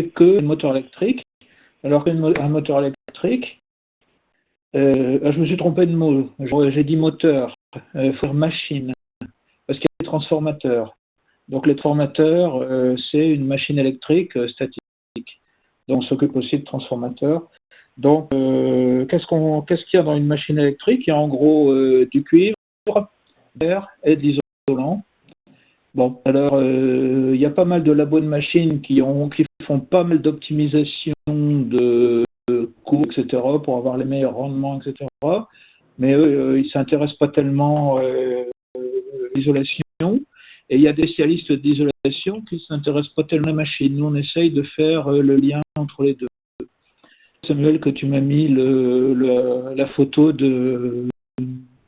que le moteur électrique, alors qu'un moteur électrique, je me suis trompé de mot, j'ai dit moteur, il faut dire machine, parce qu'il y a des transformateurs. Donc les transformateurs, c'est une machine électrique statique. Donc on s'occupe aussi de transformateurs. Donc qu'est-ce qu'il y a dans une machine électrique? Il y a en gros du cuivre, d'air et de l'isolant. Bon, alors il y a pas mal de labos de machines qui font pas mal d'optimisation de coûts, etc., pour avoir les meilleurs rendements, etc. Mais eux, ils s'intéressent pas tellement à l'isolation. Et il y a des spécialistes d'isolation qui s'intéressent pas tellement à la machine. Nous, on essaye de faire le lien entre les deux. Samuel, que tu m'as mis la photo de,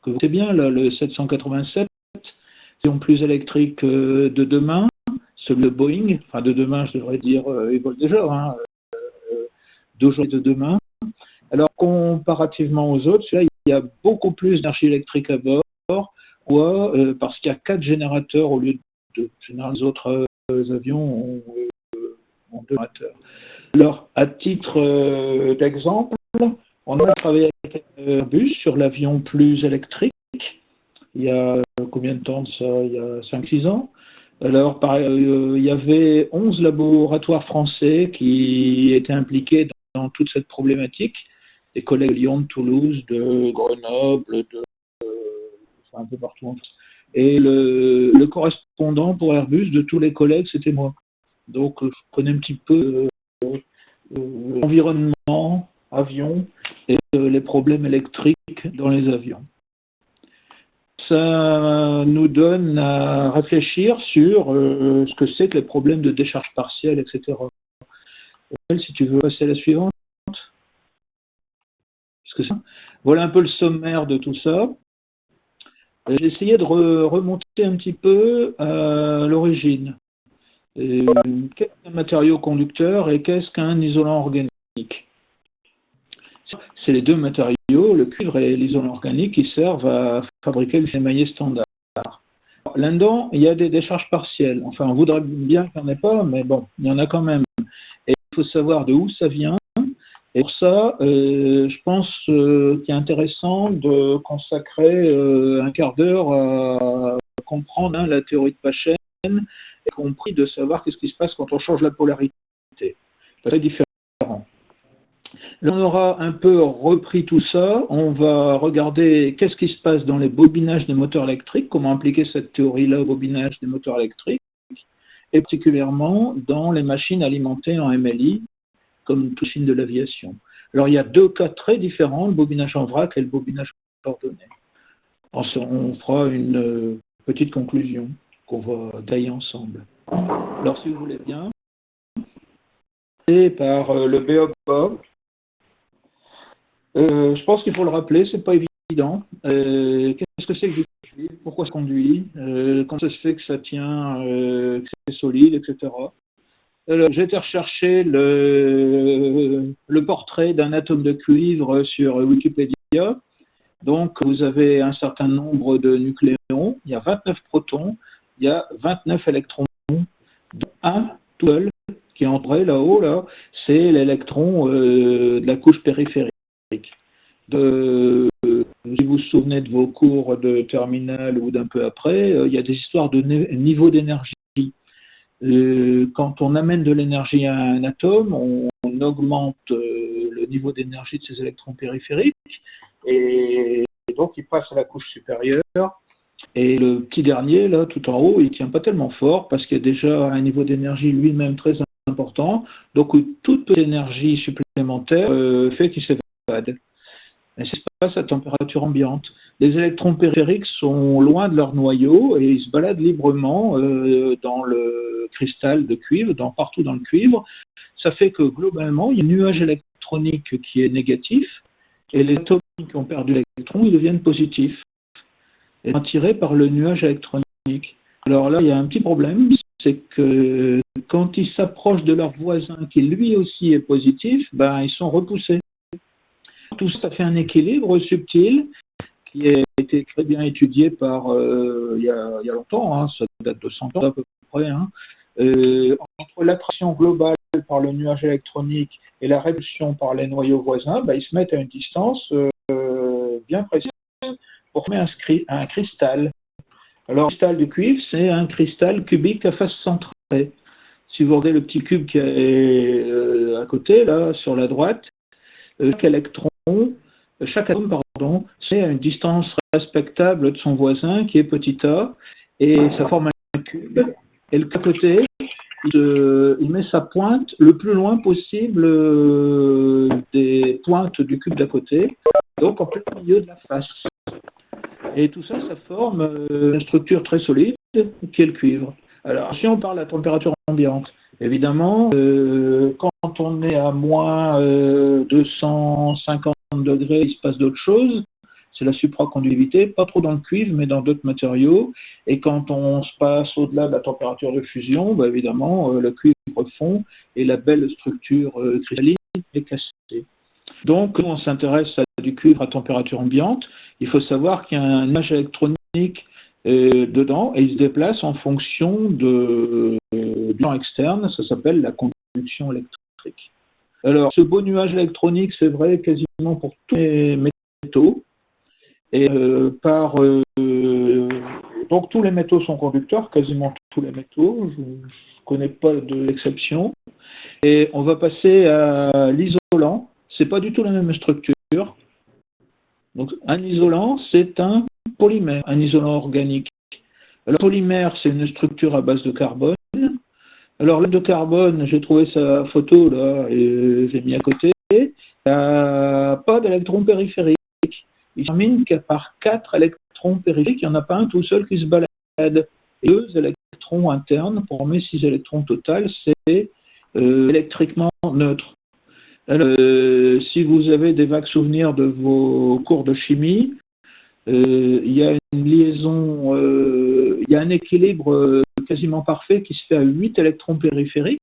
que c'est bien, là, le 787, l'avion plus électrique de demain, celui de Boeing, enfin de demain, je devrais dire, il vole déjà, hein, d'aujourd'hui et de demain. Alors, comparativement aux autres, celui-là, il y a beaucoup plus d'énergie électrique à bord, parce qu'il y a 4 générateurs au lieu de 2. Généralement, les autres avions ont 2 générateurs. Alors, à titre d'exemple, on a travaillé avec Airbus sur l'avion plus électrique. Il y a combien de temps de ça? Il y a 5-6 ans. Alors, il y avait 11 laboratoires français qui étaient impliqués dans toute cette problématique. Des collègues de Lyon, de Toulouse, de Grenoble, un peu partout en France. Et le correspondant pour Airbus de tous les collègues, c'était moi. Donc, je connais un petit peu l'environnement, avion, et les problèmes électriques dans les avions. Ça nous donne à réfléchir sur ce que c'est que les problèmes de décharge partielle, etc. Si tu veux passer à la suivante. Voilà un peu le sommaire de tout ça. J'ai essayé de remonter un petit peu à l'origine. Qu'est-ce qu'un matériau conducteur et qu'est-ce qu'un isolant organique? C'est les deux matériaux, le cuivre et l'isolant organique, qui servent à fabriquer le émaillé standard. Là-dedans, il y a des décharges partielles. Enfin, on voudrait bien qu'il n'y en ait pas, mais bon, il y en a quand même. Et il faut savoir de où ça vient. Et pour ça, je pense qu'il est intéressant de consacrer un quart d'heure à comprendre la théorie de Paschen, y compris de savoir qu'est-ce qui se passe quand on change la polarité. C'est très différent. Là, on aura un peu repris tout ça. On va regarder qu'est-ce qui se passe dans les bobinages des moteurs électriques, comment appliquer cette théorie-là au bobinage des moteurs électriques, et particulièrement dans les machines alimentées en MLI, comme toute machine de l'aviation. Alors, il y a 2 cas très différents, le bobinage en vrac et le bobinage ordonné. On fera une petite conclusion qu'on va tailler ensemble. Alors, si vous voulez bien, c'est par le BOP. Je pense qu'il faut le rappeler, c'est pas évident. Qu'est-ce que c'est que du cuivre? Pourquoi ça conduit? Comment ça se fait que ça tient, que c'est solide, etc. Alors, j'ai été rechercher le portrait d'un atome de cuivre sur Wikipédia. Donc, vous avez un certain nombre de nucléons, il y a 29 protons, il y a 29 électrons, dont un tout seul qui est entré là-haut, là, c'est l'électron de la couche périphérique. Si vous vous souvenez de vos cours de terminale ou d'un peu après, il y a des histoires de niveau d'énergie. Quand on amène de l'énergie à un atome, on augmente le niveau d'énergie de ses électrons périphériques et donc il passe à la couche supérieure. Et le petit dernier, là, tout en haut, il ne tient pas tellement fort parce qu'il y a déjà un niveau d'énergie lui-même très important. Donc toute petite énergie supplémentaire fait qu'il s'évade. Et c'est ce qui se passe à température ambiante. Les électrons périphériques sont loin de leur noyau et ils se baladent librement dans le cristal de cuivre, partout dans le cuivre. Ça fait que globalement, il y a un nuage électronique qui est négatif et les atomes qui ont perdu l'électron, ils deviennent positifs. Et sont attirés par le nuage électronique. Alors là, il y a un petit problème, c'est que quand ils s'approchent de leur voisin qui lui aussi est positif, ben, ils sont repoussés. Tout ça fait un équilibre subtil qui a été très bien étudié par il y a longtemps, hein, ça date de 100 ans à peu près, hein, entre l'attraction globale par par le nuage électronique et la répulsion par les noyaux voisins, ils se mettent à une distance bien précise pour former un cristal. Alors, le cristal du cuivre, c'est un cristal cubique à face centrée. Si vous regardez le petit cube qui est à côté, là, sur la droite, chaque atome, c'est à une distance respectable de son voisin qui est petit a, et ça forme un cube. Et le côté, il met sa pointe le plus loin possible des pointes du cube d'à côté, donc en plein milieu de la face. Et tout ça, ça forme une structure très solide qui est le cuivre. Alors, si on parle à température ambiante, évidemment, quand on est à moins 250 degrés, il se passe d'autres choses. C'est la supraconductivité, pas trop dans le cuivre, mais dans d'autres matériaux. Et quand on se passe au-delà de la température de fusion, évidemment, le cuivre fond et la belle structure cristalline est cassée. Donc, quand on s'intéresse à du cuivre à température ambiante, il faut savoir qu'il y a un nuage électronique dedans et il se déplace en fonction du champ externe. Ça s'appelle la conduction électrique. Alors, ce beau nuage électronique, c'est vrai quasiment pour tous les métaux. Et donc tous les métaux sont conducteurs, quasiment tous les métaux, je ne connais pas d'exception. Et on va passer à l'isolant, c'est pas du tout la même structure. Donc un isolant, c'est un polymère, un isolant organique. Alors polymère, c'est une structure à base de carbone. Alors l'atome de carbone, j'ai trouvé sa photo là et j'ai mis à côté. Il n'y a pas d'électron périphérique. Il termine par 4 électrons périphériques, il n'y en a pas un tout seul qui se balade. Et 2 électrons internes pour former 6 électrons total, c'est électriquement neutre. Alors, si vous avez des vagues souvenirs de vos cours de chimie, il y a une liaison, il y a un équilibre quasiment parfait qui se fait à 8 électrons périphériques.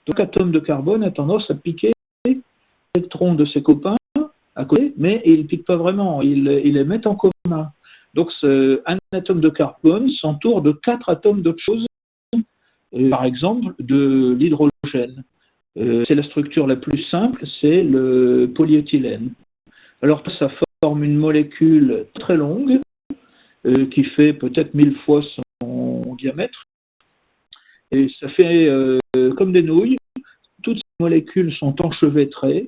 Donc l'atome de carbone a tendance à piquer l'électron de ses copains à côté, mais il ne pique pas vraiment, il les met en commun. Donc un atome de carbone s'entoure de 4 atomes d'autre chose, par exemple de l'hydrogène. C'est la structure la plus simple, c'est le polyéthylène. Alors ça forme une molécule très longue, qui fait peut-être 1000 fois son diamètre, et ça fait comme des nouilles. Toutes ces molécules sont enchevêtrées,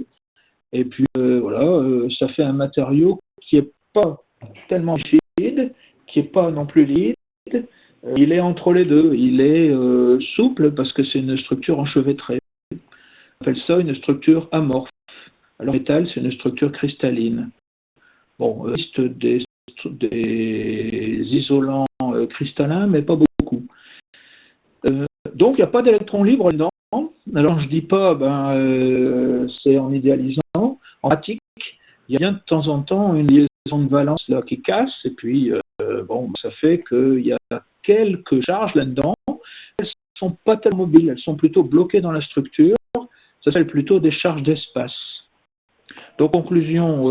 et puis ça fait un matériau qui n'est pas tellement rigide, qui n'est pas non plus liquide. Il est entre les deux. Il est souple parce que c'est une structure enchevêtrée. On appelle ça une structure amorphe. Alors le métal, c'est une structure cristalline. Bon, il existe des isolants cristallins, mais pas beaucoup. Donc il n'y a pas d'électrons libres dedans. Alors je dis pas, c'est en idéalisant. En pratique, il y a bien de temps en temps une liaison de valence là qui casse, et puis ça fait qu'il y a quelques charges là-dedans. Elles ne sont pas tellement mobiles, elles sont plutôt bloquées dans la structure. Ça s'appelle plutôt des charges d'espace. Donc conclusion,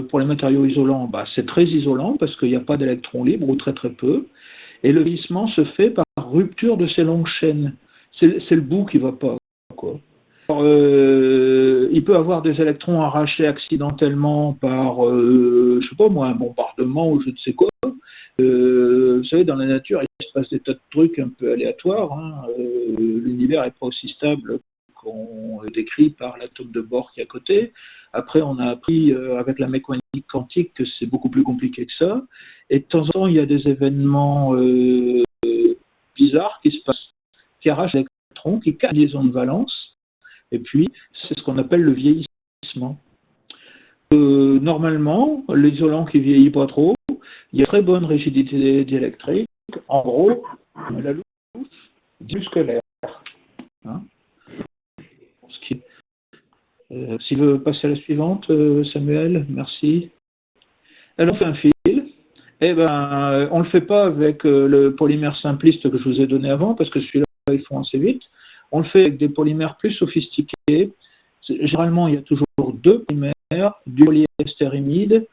pour les matériaux isolants, c'est très isolant parce qu'il n'y a pas d'électrons libres ou très très peu. Et le vieillissement se fait par rupture de ces longues chaînes. C'est le bout qui ne va pas, quoi. Alors, il peut avoir des électrons arrachés accidentellement par, je sais pas moi, un bombardement ou je ne sais quoi. Vous savez, dans la nature, il se passe des tas de trucs un peu aléatoires. Hein. L'univers n'est pas aussi stable qu'on le décrit par l'atome de Bohr qui est à côté. Après, on a appris avec la mécanique quantique que c'est beaucoup plus compliqué que ça. Et de temps en temps, il y a des événements bizarres qui se passent, qui arrachent l'électron, qui cassent la liaison de valence. Et puis, c'est ce qu'on appelle le vieillissement. Normalement, l'isolant qui vieillit pas trop, il y a très bonne rigidité diélectrique. En gros, la louche plus que l'air. Hein. S'il veut passer à la suivante, Samuel, merci. Alors, on fait un fil. On ne le fait pas avec le polymère simpliste que je vous ai donné avant, parce que celui-là, il fond assez vite. On le fait avec des polymères plus sophistiqués. Généralement, il y a toujours 2 polymères, du polyestérimide,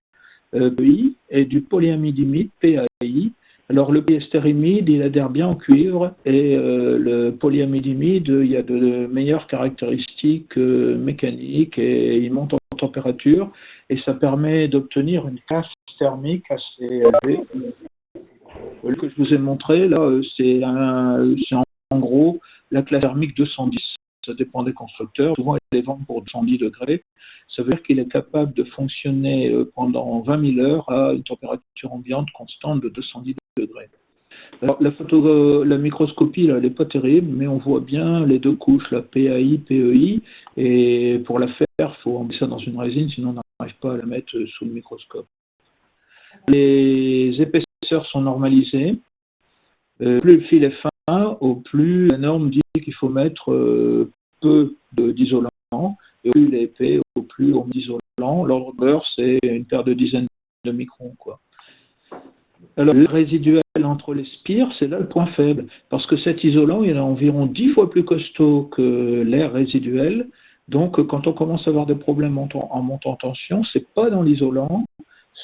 PI, et du polyamidimide, PAI. Alors le polyestérimide, il adhère bien au cuivre et le polyamidimide, il y a de meilleures caractéristiques mécaniques et il monte en température et ça permet d'obtenir une classe thermique assez élevée. Le que je vous ai montré là, c'est en gros la classe thermique 210. Ça dépend des constructeurs. Souvent, ils les vendent pour 210 degrés. Ça veut dire qu'il est capable de fonctionner pendant 20 000 heures à une température ambiante constante de 210 degrés. Alors, la microscopie, là, elle n'est pas terrible, mais on voit bien les deux couches, la PAI, PEI, et pour la faire, il faut emmener ça dans une résine, sinon on n'arrive pas à la mettre sous le microscope. Les épaisseurs sont normalisées. Plus le fil est fin, au plus la norme dit qu'il faut mettre peu d'isolant, et au plus il est épais, au plus on met d'isolant. L'ordre, c'est une paire de dizaines de microns, quoi. Alors, le résiduel entre les spires, c'est là le point faible, parce que cet isolant, il est environ 10 fois plus costaud que l'air résiduel. Donc, quand on commence à avoir des problèmes en montant en tension, c'est pas dans l'isolant,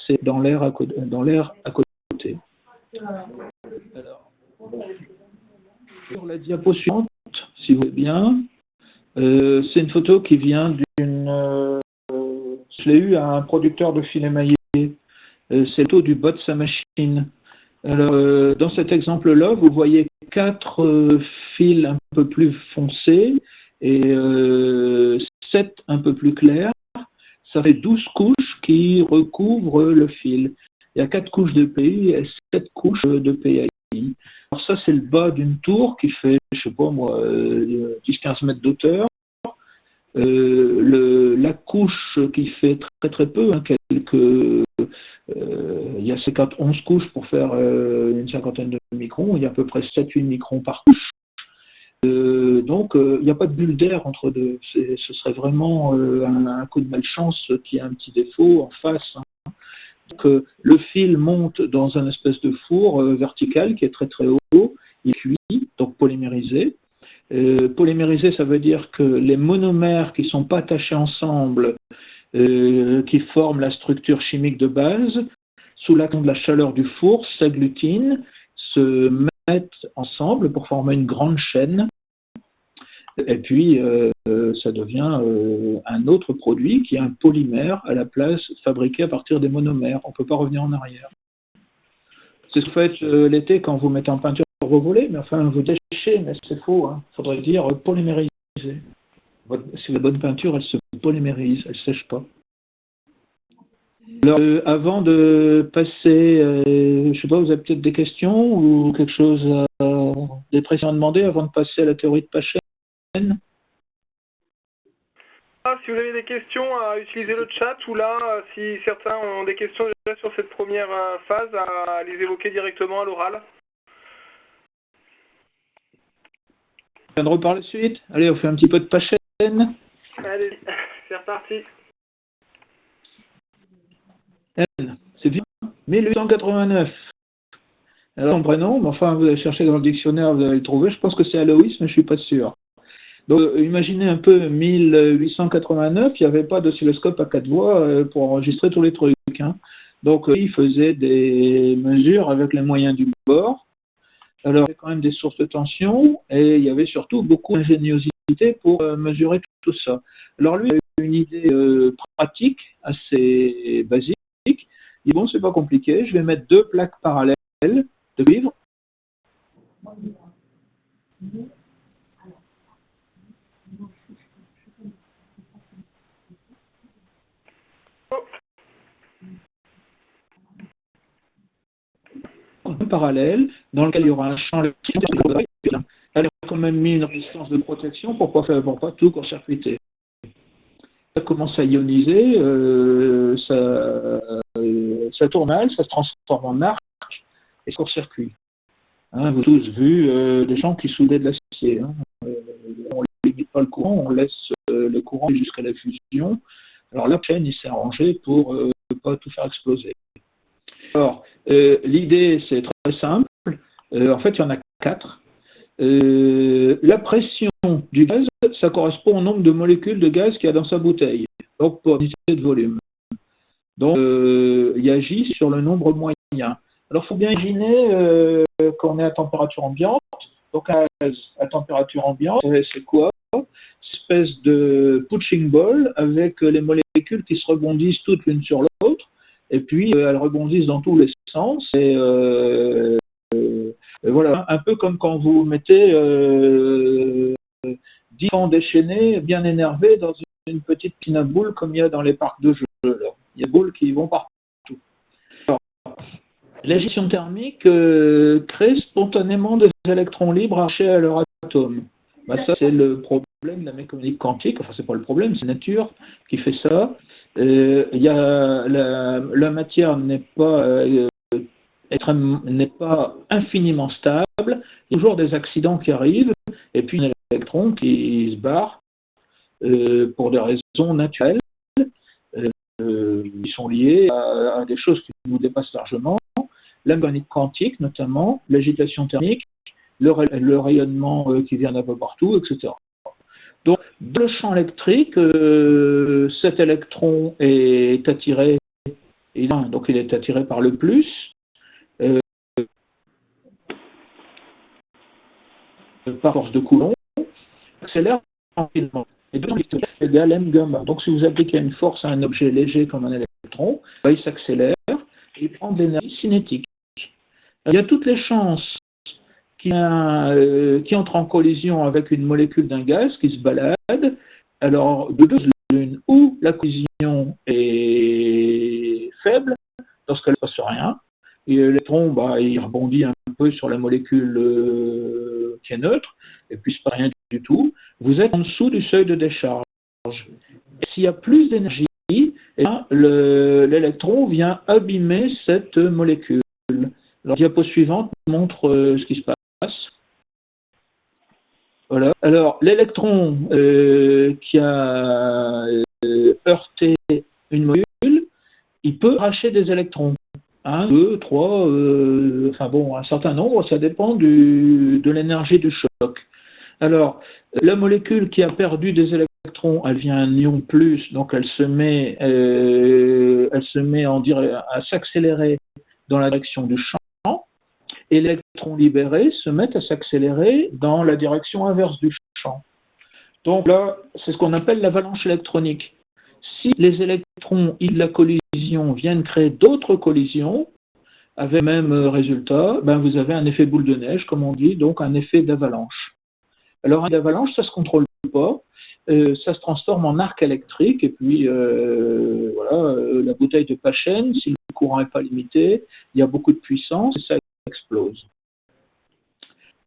c'est dans l'air à côté. Alors, sur la diapo suivante, si vous voulez bien, c'est une photo qui vient d'une... je l'ai eu à un producteur de filets maillés. C'est le taux du bas de sa machine. Alors, dans cet exemple-là, vous voyez 4 fils un peu plus foncés et 7 un peu plus clairs. Ça fait 12 couches qui recouvrent le fil. Il y a 4 couches de PI et 7 couches de PAI. Alors ça, c'est le bas d'une tour qui fait, je sais pas moi, 10-15 mètres d'auteur. La couche qui fait très très peu, hein, il y a 11 couches pour faire une cinquantaine de microns, il y a à peu près 7-8 microns par couche. Donc il n'y a pas de bulle d'air entre deux. Ce serait vraiment un coup de malchance qui a un petit défaut en face. Hein. Donc, le fil monte dans un espèce de four vertical qui est très très haut, il est cuit, donc polymérisé. Polymérisé, ça veut dire que les monomères qui ne sont pas attachés ensemble, qui forment la structure chimique de base, sous l'action de la chaleur du four, s'agglutinent, se mettent ensemble pour former une grande chaîne. Et puis, ça devient un autre produit qui est un polymère à la place fabriqué à partir des monomères. On ne peut pas revenir en arrière. C'est ce que vous faites l'été quand vous mettez en peinture vos volets, mais enfin, vous déchez, mais c'est faux. Hein. Il faudrait dire polymériser. Si la bonne peinture, elle se polymérise, elle ne sèche pas. Alors, avant de passer, je ne sais pas, vous avez peut-être des questions ou quelque chose, des précisions à demander avant de passer à la théorie de Paschen? Si vous avez des questions, utilisez le chat ou là, si certains ont des questions déjà sur cette première phase, à les évoquer directement à l'oral. On vient de reparler de suite. Allez, on fait un petit peu de Paschen. Allez, c'est reparti. C'est bien. 1889. Alors, son prénom, mais enfin, vous allez chercher dans le dictionnaire, vous allez le trouver. Je pense que c'est Aloïs, mais je ne suis pas sûr. Donc, imaginez un peu 1889, il n'y avait pas d'oscilloscope à 4 voies pour enregistrer tous les trucs. Hein. Donc, il faisait des mesures avec les moyens du bord. Alors, il y avait quand même des sources de tension et il y avait surtout beaucoup d'ingéniosité pour mesurer tout ça. Alors, lui, il a une idée pratique, assez basique. Il dit, bon, c'est pas compliqué, je vais mettre 2 plaques parallèles de cuivre. Parallèle dans lequel il y aura un champ électrique. Elle a quand même mis une résistance de protection pour pas tout court-circuiter. Ça commence à ioniser, ça tourne mal, ça se transforme en arc et court-circuit. Hein, vous avez tous vu des gens qui soudaient de l'acier. Hein. On ne limite pas le courant, on laisse le courant jusqu'à la fusion. Alors la chaîne, il s'est arrangé pour ne pas tout faire exploser. Alors, l'idée, c'est très simple. En fait, il y en a 4. La pression du gaz, ça correspond au nombre de molécules de gaz qu'il y a dans sa bouteille, donc pour unité de volume. Donc, il agit sur le nombre moyen. Alors, il faut bien imaginer qu'on est à température ambiante. Donc, un gaz à température ambiante, c'est quoi? C'est une espèce de punching ball avec les molécules qui se rebondissent toutes l'une sur l'autre. Et puis, elles rebondissent dans tous les sens. Et voilà, un peu comme quand vous mettez 10 enfants déchaînés, bien énervés, dans une petite piscine à boules comme il y a dans les parcs de jeux. Là. Il y a des boules qui vont partout. Alors, l'agitation thermique crée spontanément des électrons libres arrachés à leur atome. Bah, ça, c'est le problème de la mécanique quantique. Enfin, c'est pas le problème, c'est la nature qui fait ça. La matière n'est pas infiniment stable. Il y a toujours des accidents qui arrivent, et puis un électron qui se barre pour des raisons naturelles qui sont liées à des choses qui nous dépassent largement. La mécanique quantique, notamment, l'agitation thermique, le rayonnement qui vient d'un peu partout, etc. Donc, dans le champ électrique, cet électron est attiré, donc il est attiré par le plus, par force de Coulomb, accélère rapidement. Et donc, c'est égal m gamma. Donc, si vous appliquez une force à un objet léger comme un électron, il s'accélère et il prend de l'énergie cinétique. Il y a toutes les chances qui entre en collision avec une molécule d'un gaz qui se balade. Alors, de deux l'une, ou la collision est faible, lorsqu'elle ne passe rien, et l'électron, il rebondit un peu sur la molécule qui est neutre, et puis c'est pas rien du tout. Vous êtes en dessous du seuil de décharge. Et s'il y a plus d'énergie, l'électron vient abîmer cette molécule. La diapo suivante montre ce qui se passe. Voilà. Alors, l'électron qui a heurté une molécule, il peut arracher des électrons. 1, 2, 3, un certain nombre, ça dépend de l'énergie du choc. Alors, la molécule qui a perdu des électrons, elle vient un ion plus, donc elle se met à s'accélérer dans la direction du champ, et les électrons libérés se mettent à s'accélérer dans la direction inverse du champ. Donc là, c'est ce qu'on appelle l'avalanche électronique. Si les électrons issus de la collision viennent créer d'autres collisions, avec le même résultat, vous avez un effet boule de neige, comme on dit, donc un effet d'avalanche. Alors, un effet d'avalanche, ça ne se contrôle pas, ça se transforme en arc électrique, et puis, la bouteille de Paschen, si le courant n'est pas limité, il y a beaucoup de puissance, et ça explose.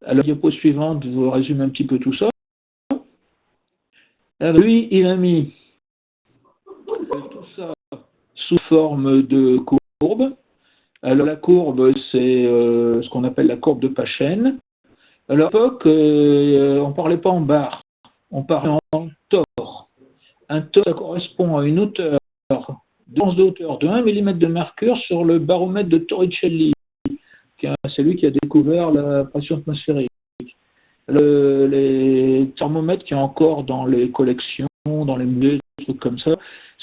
Alors, la diapo suivante vous résume un petit peu tout ça. Alors, lui, il a mis tout ça sous forme de courbe. Alors, la courbe, c'est ce qu'on appelle la courbe de Paschen. Alors, à l'époque, on ne parlait pas en bar, on parlait en tore. Un tore, ça correspond à une hauteur, de hauteur de 1 mm de mercure sur le baromètre de Torricelli. C'est lui qui a découvert la pression atmosphérique. Les thermomètres qu'il y a encore dans les collections, dans les musées, des trucs comme ça,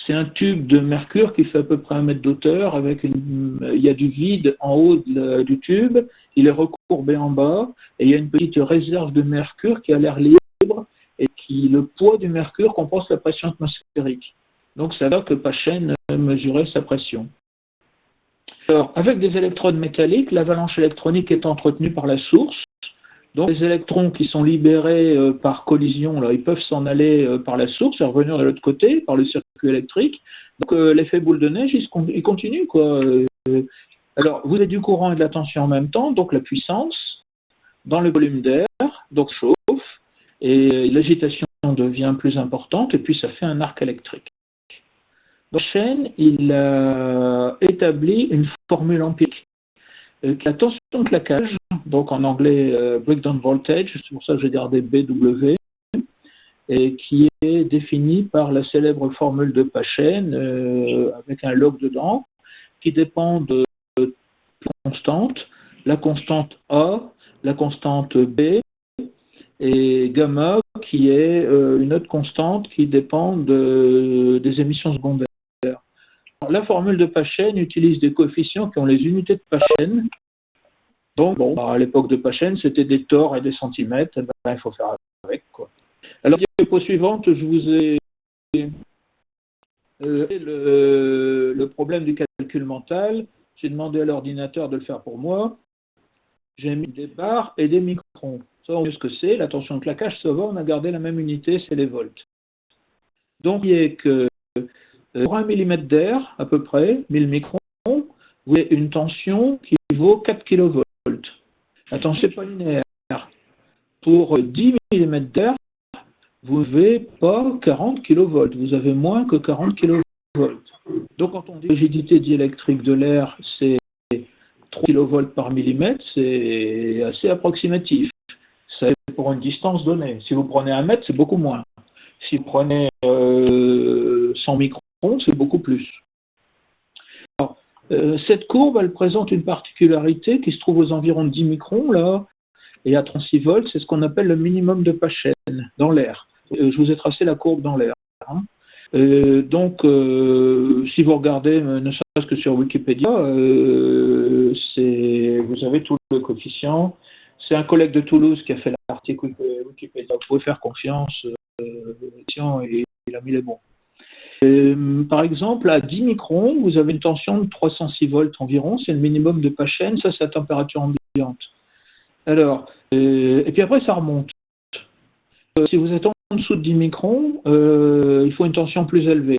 c'est un tube de mercure qui fait à peu près 1 mètre d'auteur, il y a du vide en haut du tube, il est recourbé en bas, et il y a une petite réserve de mercure qui a l'air libre, et le poids du mercure compense la pression atmosphérique. Donc c'est là que Paschen mesurait sa pression. Alors, avec des électrodes métalliques, l'avalanche électronique est entretenue par la source. Donc, les électrons qui sont libérés par collision, là, ils peuvent s'en aller par la source et revenir de l'autre côté, par le circuit électrique. Donc, l'effet boule de neige, il continue, quoi. Alors, vous avez du courant et de la tension en même temps, donc la puissance dans le volume d'air, donc chauffe, et l'agitation devient plus importante, et puis ça fait un arc électrique. Paschen, il a établi une formule empirique qui a la tension de claquage, donc en anglais breakdown voltage, c'est pour ça que j'ai gardé BW, et qui est définie par la célèbre formule de Paschen avec un log dedans, qui dépend de constantes, la constante A, la constante B, et gamma qui est une autre constante qui dépend des émissions secondaires. la formule de Paschen utilise des coefficients qui ont les unités de Paschen. Donc, bon, à l'époque de Paschen, c'était des torts et des centimètres. Et ben, il faut faire avec, quoi. Alors, diapo suivante, je vous ai le problème du calcul mental. J'ai demandé à l'ordinateur de le faire pour moi. J'ai mis des bars et des microns. Ça, on sait ce que c'est. La tension de claquage, ça va, on a gardé la même unité, c'est les volts. Donc, il y a que pour 1 mm d'air, à peu près, 1000 microns, vous avez une tension qui vaut 4 kV. La tension n'est pas linéaire. Pour 10 mm d'air, vous n'avez pas 40 kV, vous avez moins que 40 kV. Donc, quand on dit rigidité diélectrique de l'air, c'est 3 kV par millimètre, c'est assez approximatif. C'est pour une distance donnée. Si vous prenez 1 mètre, c'est beaucoup moins. Si vous prenez 100 microns, c'est beaucoup plus. Alors, cette courbe, elle présente une particularité qui se trouve aux environs de 10 microns, là, et à 36 volts, c'est ce qu'on appelle le minimum de Paschen dans l'air. Je vous ai tracé la courbe dans l'air. Hein. Donc, si vous regardez, ne serait-ce que sur Wikipédia, vous avez tous les coefficients. C'est un collègue de Toulouse qui a fait l'article Wikipédia. Vous pouvez faire confiance, et il a mis les bons. Par exemple, à 10 microns, vous avez une tension de 306 volts environ, c'est le minimum de Paschen, ça c'est la température ambiante. Alors, et puis après ça remonte. Si vous êtes en dessous de 10 microns, il faut une tension plus élevée.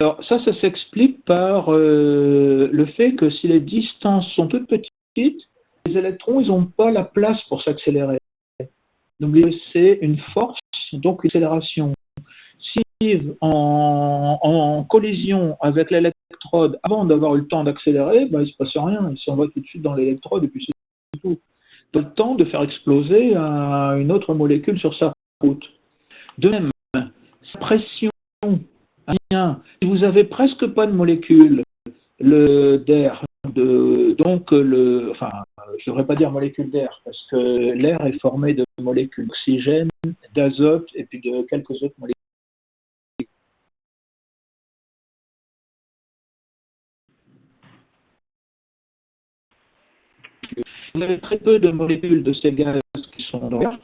Alors ça s'explique par le fait que si les distances sont toutes petites, les électrons, ils n'ont pas la place pour s'accélérer. N'oubliez, c'est une force, donc une accélération. S'ils en collision avec l'électrode avant d'avoir eu le temps d'accélérer, ben, il ne se passe rien, ils s'envoient tout de suite dans l'électrode et puis c'est tout. Pas le temps de faire exploser une autre molécule sur sa route. De même, sa pression, rien. Si vous avez presque pas de molécules d'air, donc je devrais pas dire molécules d'air, parce que l'air est formé de molécules d'oxygène, d'azote et puis de quelques autres molécules. Vous avez très peu de molécules de ces gaz qui sont dans l'air.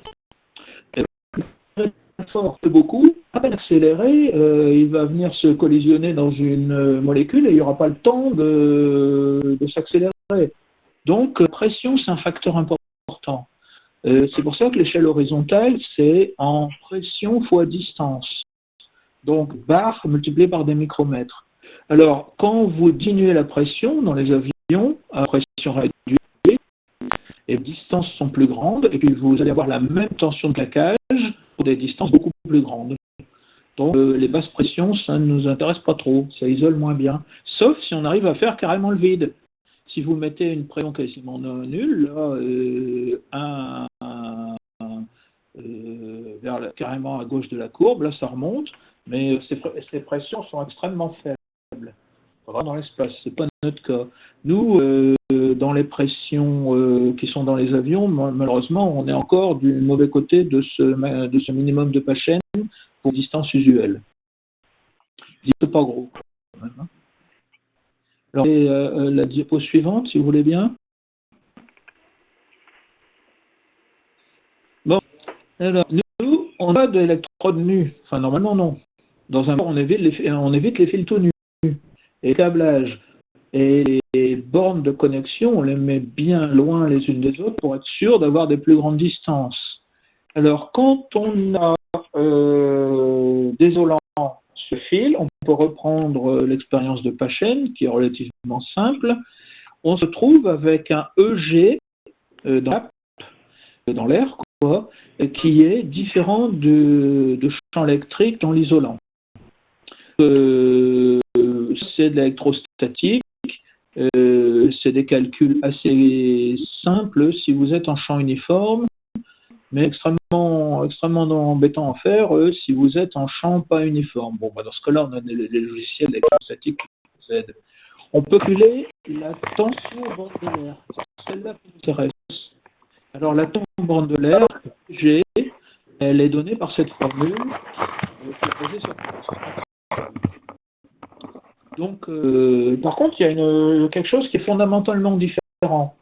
Fort beaucoup, à peine accéléré, il va venir se collisionner dans une molécule et il n'y aura pas le temps de s'accélérer. Donc, pression, c'est un facteur important. C'est pour ça que l'échelle horizontale, c'est en pression fois distance. Donc, bar multiplié par des micromètres. Alors, quand vous diminuez la pression dans les avions, à pression réduite, les distances sont plus grandes, et puis vous allez avoir la même tension de claquage pour des distances beaucoup plus grandes. Donc les basses pressions, ça ne nous intéresse pas trop, ça isole moins bien. Sauf si on arrive à faire carrément le vide. Si vous mettez une pression quasiment nulle, là, carrément à gauche de la courbe, là ça remonte, mais ces pressions sont extrêmement faibles. Dans l'espace, c'est pas notre cas. Nous, dans les pressions qui sont dans les avions, malheureusement, on est encore du mauvais côté de ce minimum de Paschen pour distance usuelle. C'est pas gros. Quand même, hein. Alors, la diapo suivante, si vous voulez bien. Bon, alors, nous, on a de l'électrode nue. Enfin, normalement, non. Dans un port, on évite les fils tout nus. Et les câblages et les bornes de connexion, on les met bien loin les unes des autres pour être sûr d'avoir des plus grandes distances. Alors, quand on a des isolants sur fil, on peut reprendre l'expérience de Paschen, qui est relativement simple. On se trouve avec un EG dans l'air, qui est différent de champ électrique dans l'isolant. C'est de l'électrostatique, c'est des calculs assez simples si vous êtes en champ uniforme, mais extrêmement embêtant à faire si vous êtes en champ pas uniforme. Bon, dans ce cas-là, on a les logiciels d'électrostatique qui nous aident. On peut calculer la tension au bord de l'air, c'est celle-là qui nous intéresse. Alors la tension au bord de l'air, G, elle est donnée par cette formule qui est posée sur Donc, par contre, il y a quelque chose qui est fondamentalement différent.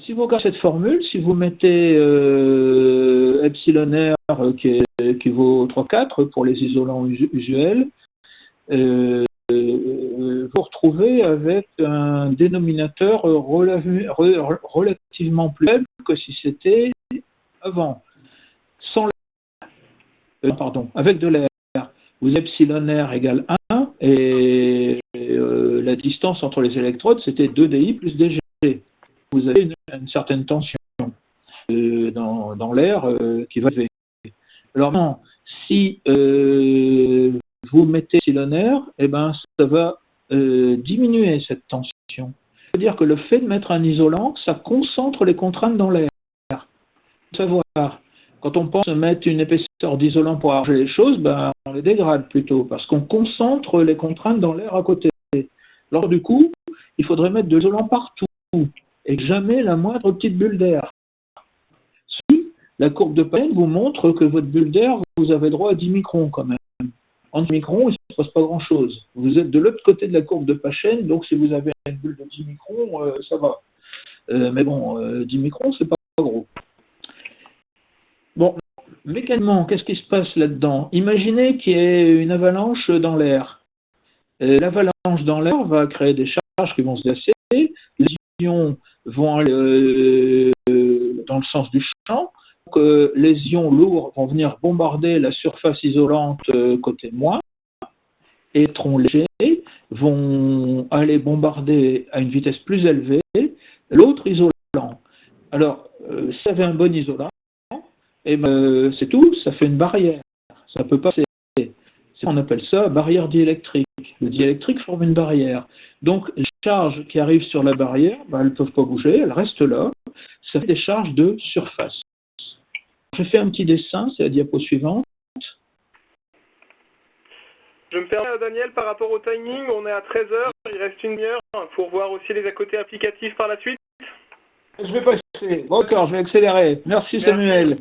Si vous regardez cette formule, si vous mettez epsilon R qui vaut 3,4 pour les isolants usuels, vous retrouvez avec un dénominateur relativement plus faible que si c'était avant. Sans avec de l'air. Vous avez epsilon R égale 1 et la distance entre les électrodes c'était 2dI plus dG. Vous avez une certaine tension dans l'air qui va élever. Alors maintenant, si vous mettez epsilon R, eh ben, ça va diminuer cette tension. C'est-à-dire que le fait de mettre un isolant, ça concentre les contraintes dans l'air. Il faut savoir, quand on pense mettre une épaisseur d'isolant pour arranger les choses, ben, on les dégrade plutôt, parce qu'on concentre les contraintes dans l'air à côté. Alors du coup, il faudrait mettre de l'isolant partout, et jamais la moindre petite bulle d'air. Si la courbe de Paschen vous montre que votre bulle d'air, vous avez droit à 10 microns quand même. En 10 microns, il ne se passe pas grand-chose. Vous êtes de l'autre côté de la courbe de Paschen, donc si vous avez une bulle de 10 microns, ça va. Mais bon, 10 microns, c'est pas gros. Bon, mécaniquement, qu'est-ce qui se passe là-dedans? Imaginez qu'il y ait une avalanche dans l'air. L'avalanche dans l'air va créer des charges qui vont se déplacer. Les ions vont aller dans le sens du champ. Donc, les ions lourds vont venir bombarder la surface isolante côté moi. Et les électrons légers vont aller bombarder à une vitesse plus élevée l'autre isolant. Alors, si vous avez un bon isolant, et ben, c'est tout, ça fait une barrière. Ça peut passer. On appelle ça barrière diélectrique. Le diélectrique forme une barrière. Donc, les charges qui arrivent sur la barrière, ben, elles ne peuvent pas bouger, elles restent là. Ça fait des charges de surface. Je fais un petit dessin, c'est la diapo suivante. Je me permets, Daniel, par rapport au timing, on est à 13h, il reste une demi-heure pour voir aussi les à côté applicatifs par la suite. Je vais passer. Bon, d'accord, je vais accélérer. Merci. Samuel.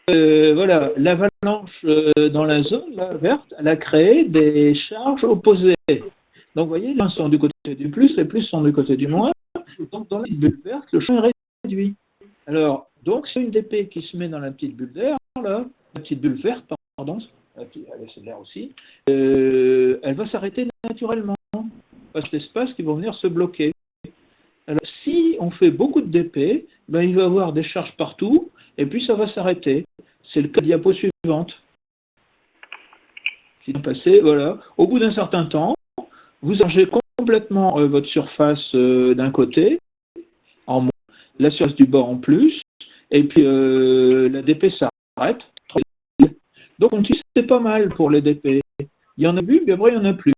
Voilà, l'avalanche dans la zone là, verte, elle a créé des charges opposées. Donc, vous voyez, les moins sont du côté du plus, les plus sont du côté du moins. Donc, dans la bulle verte, le champ est réduit. Alors, donc, c'est une dp qui se met dans la petite bulle d'air, là, la petite bulle verte, pardon, c'est de l'air aussi, elle va s'arrêter naturellement. Parce que l'espace qui vont venir se bloquer. Alors, si on fait beaucoup de dp, ben, il va y avoir des charges partout, et puis ça va s'arrêter. C'est le cas de la diapo suivante. Qui va passer, voilà. Au bout d'un certain temps, vous changez complètement votre surface d'un côté, en moins, la surface du bas en plus, et puis la dp s'arrête. Donc on dit c'est pas mal pour les dp. Il y en a plus, puis après il n'y en a plus.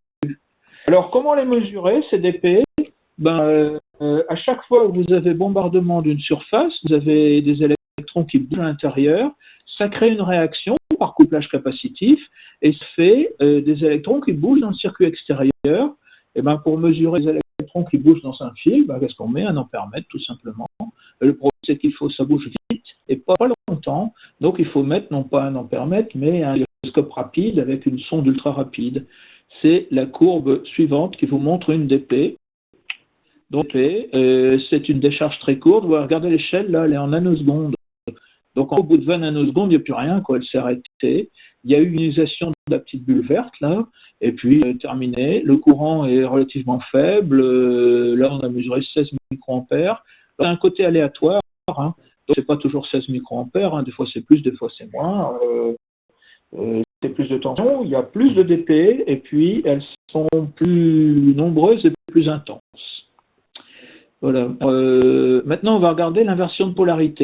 Alors comment les mesurer, ces dp? Ben, à chaque fois que vous avez bombardement d'une surface, vous avez des électrons qui bougent à l'intérieur, ça crée une réaction par couplage capacitif et ça fait des électrons qui bougent dans le circuit extérieur. Et ben, pour mesurer les électrons qui bougent dans un fil, ben, qu'est-ce qu'on met? Un ampèremètre tout simplement. Le problème c'est qu'il faut ça bouge vite et pas longtemps, donc il faut mettre non pas un ampèremètre mais un gyroscope rapide avec une sonde ultra rapide. C'est la courbe suivante qui vous montre une dp. Donc, c'est une décharge très courte. Vous regardez l'échelle, là, elle est en nanosecondes. Donc, au bout de 20 nanosecondes, il n'y a plus rien, quoi. Elle s'est arrêtée. Il y a eu une ionisation de la petite bulle verte, là. Et puis, terminé. Le courant est relativement faible. Là, on a mesuré 16 microampères. C'est un côté aléatoire, hein. Donc, c'est pas toujours 16 microampères. Hein. Des fois, c'est plus, des fois, c'est moins. C'est plus de tension. Il y a plus de dp. Et puis, elles sont plus nombreuses et plus intenses. Voilà. Maintenant, on va regarder l'inversion de polarité.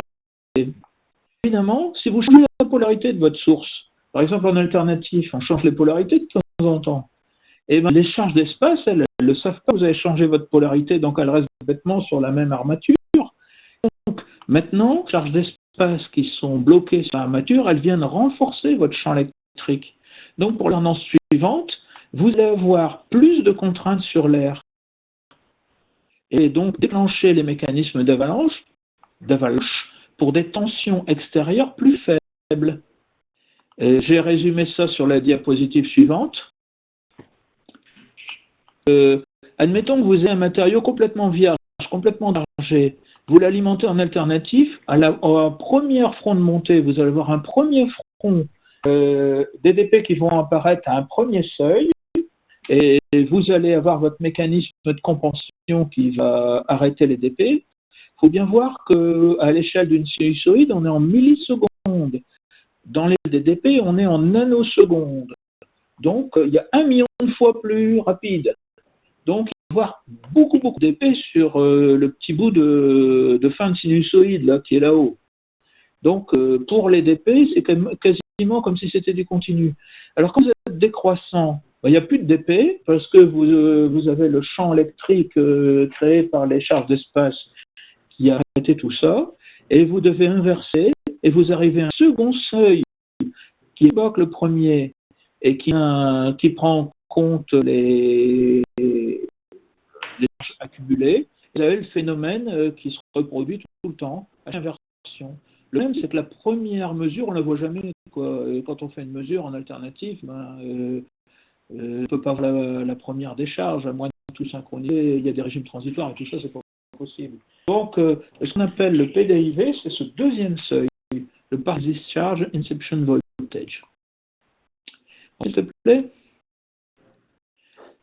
Évidemment, si vous changez la polarité de votre source, par exemple en alternatif, on change les polarités de temps en temps, et bien les charges d'espace, elles ne le savent pas, vous avez changé votre polarité, donc elles restent bêtement sur la même armature. Donc maintenant, les charges d'espace qui sont bloquées sur l'armature, elles viennent renforcer votre champ électrique. Donc pour l'annonce suivante, vous allez avoir plus de contraintes sur l'air. Et donc déclencher les mécanismes d'avalanche pour des tensions extérieures plus faibles. J'ai résumé ça sur la diapositive suivante. admettons que vous ayez un matériau complètement vierge, complètement chargé, vous l'alimentez en alternatif, à la première front de montée, vous allez avoir un premier front d'EDP qui vont apparaître à un premier seuil, et vous allez avoir votre mécanisme de compensation qui va arrêter les DP. Il faut bien voir qu'à l'échelle d'une sinusoïde, on est en millisecondes. Dans les DP, on est en nanosecondes. Donc, il y a 1 million de fois plus rapide. Donc, il va y avoir beaucoup d'épées sur le petit bout de fin de sinusoïde là, qui est là-haut. Donc, pour les DP, c'est quasiment comme si c'était du continu. Alors, quand vous êtes décroissant, il n'y a plus de DP parce que vous avez le champ électrique créé par les charges d'espace qui a arrêté tout ça, et vous devez inverser, et vous arrivez à un second seuil qui évoque le premier et qui prend en compte les charges accumulées. Vous avez le phénomène qui se reproduit tout le temps à l'inversion. Le même, c'est que la première mesure, on ne la voit jamais, quoi. Et quand on fait une mesure en alternative, on ne peut pas avoir la première décharge, à moins de tout synchroniser. Il y a des régimes transitoires et tout ça, c'est pas possible. Donc, ce qu'on appelle le P dérivé, c'est ce deuxième seuil, le Partial Discharge Inception Voltage. S'il te plaît,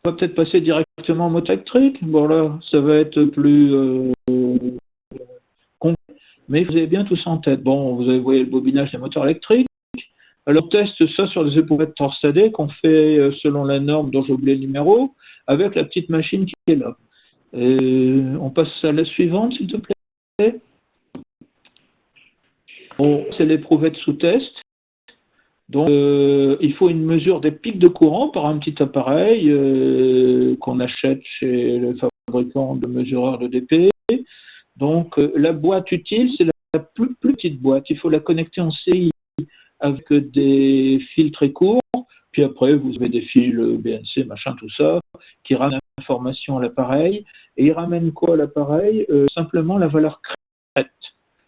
on va peut-être passer directement en moteur électrique. Bon, là, ça va être plus concret, mais vous avez bien tout ça en tête. Bon, vous avez voyé le bobinage des moteurs électriques. Alors, on teste ça sur des éprouvettes torsadées qu'on fait selon la norme dont j'ai oublié le numéro, avec la petite machine qui est là. On passe à la suivante, s'il te plaît. Bon, c'est l'éprouvette sous test. Donc, il faut une mesure des pics de courant par un petit appareil qu'on achète chez le fabricant de mesureurs de DP. Donc, la boîte utile, c'est la plus petite boîte. Il faut la connecter en CI avec des fils très courts. Puis après, vous avez des fils BNC, machin, tout ça, qui ramènent l'information à l'appareil. Et ils ramènent quoi à l'appareil? Simplement la valeur crête.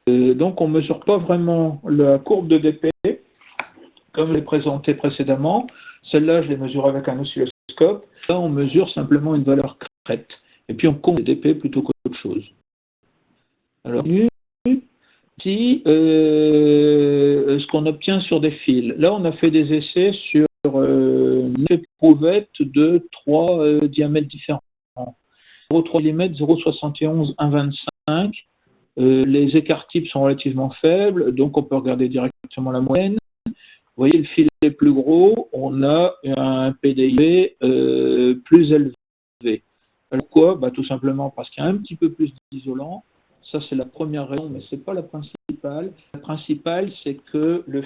Donc, on ne mesure pas vraiment la courbe de DP, comme je l'ai présenté précédemment. Celle-là, je l'ai mesurée avec un oscilloscope. Là, on mesure simplement une valeur crête. Et puis, on compte les DP plutôt qu'autre chose. Alors, ici, ce qu'on obtient sur des fils. Là, on a fait des essais sur une éprouvette de 3 diamètres différents. 0,3 mm, 0,71, 1,25. Les écarts types sont relativement faibles, donc on peut regarder directement la moyenne. Vous voyez, le fil est plus gros, on a un PDIV plus élevé. Alors pourquoi? Tout simplement parce qu'il y a un petit peu plus d'isolant. Ça, c'est la première raison, mais ce n'est pas la principale. La principale, c'est que le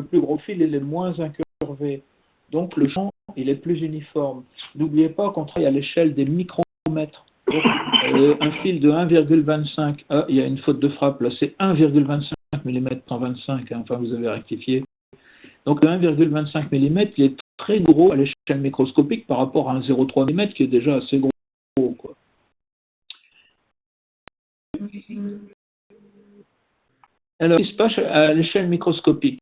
plus gros fil, il est moins incurvé. Donc, le champ, il est plus uniforme. N'oubliez pas qu'on travaille à l'échelle des micromètres. Donc, un fil de 1,25, il y a une faute de frappe, là, c'est 1,25 mm 125, enfin vous avez rectifié. Donc, le 1,25 mm, il est très gros à l'échelle microscopique par rapport à un 0,3 mm qui est déjà assez gros, quoi. Alors, ce qui se passe à l'échelle microscopique.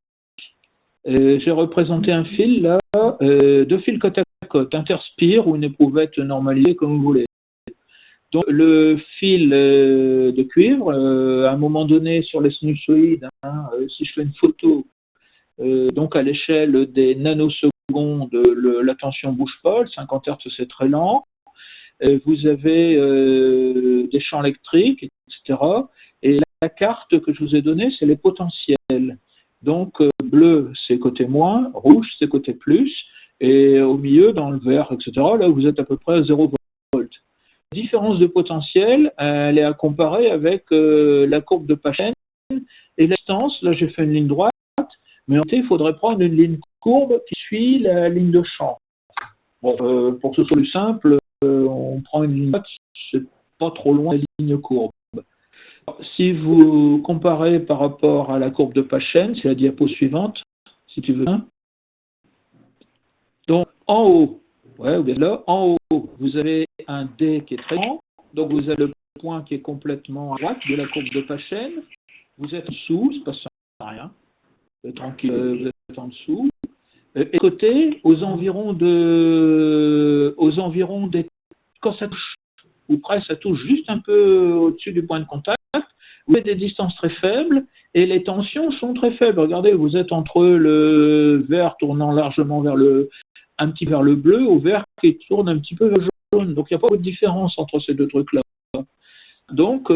J'ai représenté un fil, là, 2 fils côte à côte, interspire ou une éprouvette normalisée, comme vous voulez. Donc, le fil de cuivre, à un moment donné, sur les sinusoïdes, si je fais une photo, donc à l'échelle des nanosecondes, la tension ne bouge pas, le 50 Hz c'est très lent. Vous avez des champs électriques, etc. Et la carte que je vous ai donnée, c'est les potentiels. Donc, bleu, c'est côté moins, rouge, c'est côté plus, et au milieu, dans le vert, etc., là, vous êtes à peu près à 0 volts. La différence de potentiel, elle est à comparer avec la courbe de Paschen et la distance. Là, j'ai fait une ligne droite, mais en fait, il faudrait prendre une ligne courbe qui suit la ligne de champ. Bon, pour que ce soit plus simple, on prend une ligne droite, c'est pas trop loin de la ligne courbe. Si vous comparez par rapport à la courbe de Paschen, c'est la diapo suivante, si tu veux. Donc, en haut, ouais, vous êtes là, en haut, vous avez un D qui est très grand, donc vous avez le point qui est complètement à droite de la courbe de Paschen, vous êtes en dessous, il ne se passe rien, tranquille, vous êtes en dessous. Et côté, aux environs des, quand ça touche, ou presque ça touche juste un peu au-dessus du point de contact, vous avez des distances très faibles et les tensions sont très faibles. Regardez, vous êtes entre le vert tournant largement un petit vers le bleu au vert qui tourne un petit peu vers le jaune. Donc il n'y a pas de différence entre ces deux trucs-là. Donc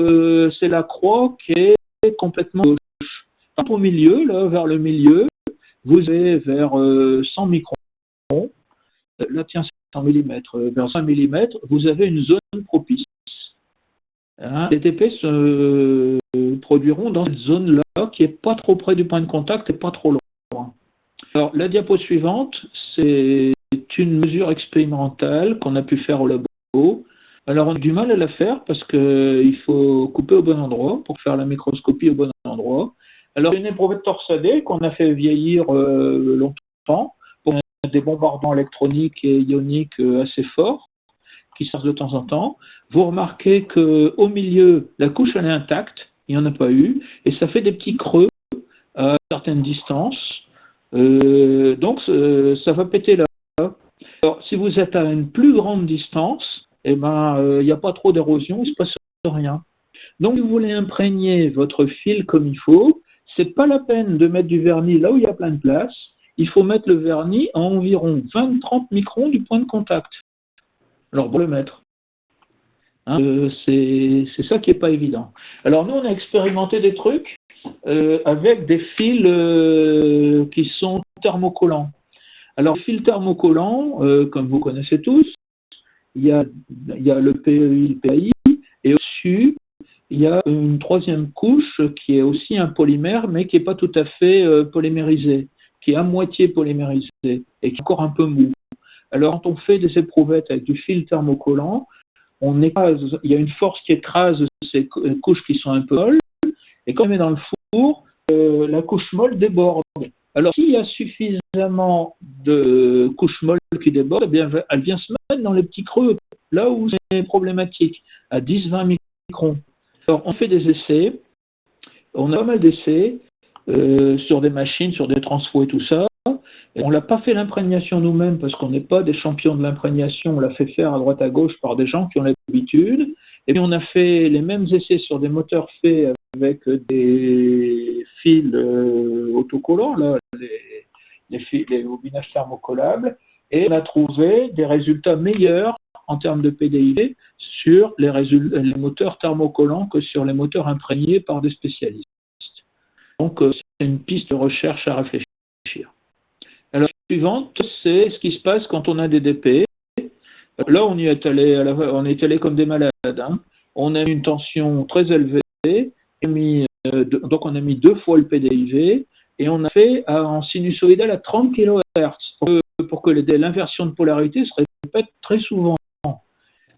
c'est la croix qui est complètement gauche. Au milieu, là, vers le milieu, vous avez vers 100 microns, là tiens, 100 mm, vers 100 mm, vous avez une zone propice. Hein, les TP se produiront dans cette zone-là qui n'est pas trop près du point de contact et pas trop loin. Alors, la diapo suivante, c'est une mesure expérimentale qu'on a pu faire au labo. Alors, on a du mal à la faire parce qu'il faut couper au bon endroit pour faire la microscopie au bon endroit. Alors, une éprouvette torsadée qu'on a fait vieillir longtemps pour des bombardements électroniques et ioniques assez forts qui sortent de temps en temps. Vous remarquez qu'au milieu, la couche elle est intacte, il n'y en a pas eu, et ça fait des petits creux à certaines distances. Donc, ça va péter là. Alors, si vous êtes à une plus grande distance, eh ben, il n'y a pas trop d'érosion, il ne se passe rien. Donc, si vous voulez imprégner votre fil comme il faut, c'est pas la peine de mettre du vernis là où il y a plein de place. Il faut mettre le vernis à environ 20-30 microns du point de contact. Alors, pour le mettre. Hein, c'est ça qui n'est pas évident. Alors, nous, on a expérimenté des trucs avec des fils qui sont thermocollants. Alors, les fils thermocollants, comme vous connaissez tous, il y a le PEI, le PAI, et au-dessus, il y a une troisième couche qui est aussi un polymère, mais qui n'est pas tout à fait polymérisé, qui est à moitié polymérisé et qui est encore un peu mou. Alors, quand on fait des éprouvettes avec du fil thermocollant, il y a une force qui écrase ces couches qui sont un peu molles, et quand on met dans le four, la couche molle déborde. Alors, s'il y a suffisamment de couches molles qui débordent, eh bien, elle vient se mettre dans les petits creux, là où c'est problématique, à 10-20 microns. Alors, on fait des essais, on a pas mal d'essais sur des machines, sur des transfos et tout ça. Et on l'a pas fait l'imprégnation nous-mêmes parce qu'on n'est pas des champions de l'imprégnation, on l'a fait faire à droite à gauche par des gens qui ont l'habitude. Et puis on a fait les mêmes essais sur des moteurs faits avec des fils autocollants, là, les bobinages thermocollables, et on a trouvé des résultats meilleurs en termes de PDIV sur les moteurs thermocollants que sur les moteurs imprégnés par des spécialistes. Donc c'est une piste de recherche à réfléchir. Alors, la suivante, c'est ce qui se passe quand on a des DP. Là, on est allé comme des malades. Hein. On a une tension très élevée, donc on a mis 2 fois le PDIV, et on a fait en sinusoïdal à 30 kHz pour que l'inversion de polarité se répète très souvent.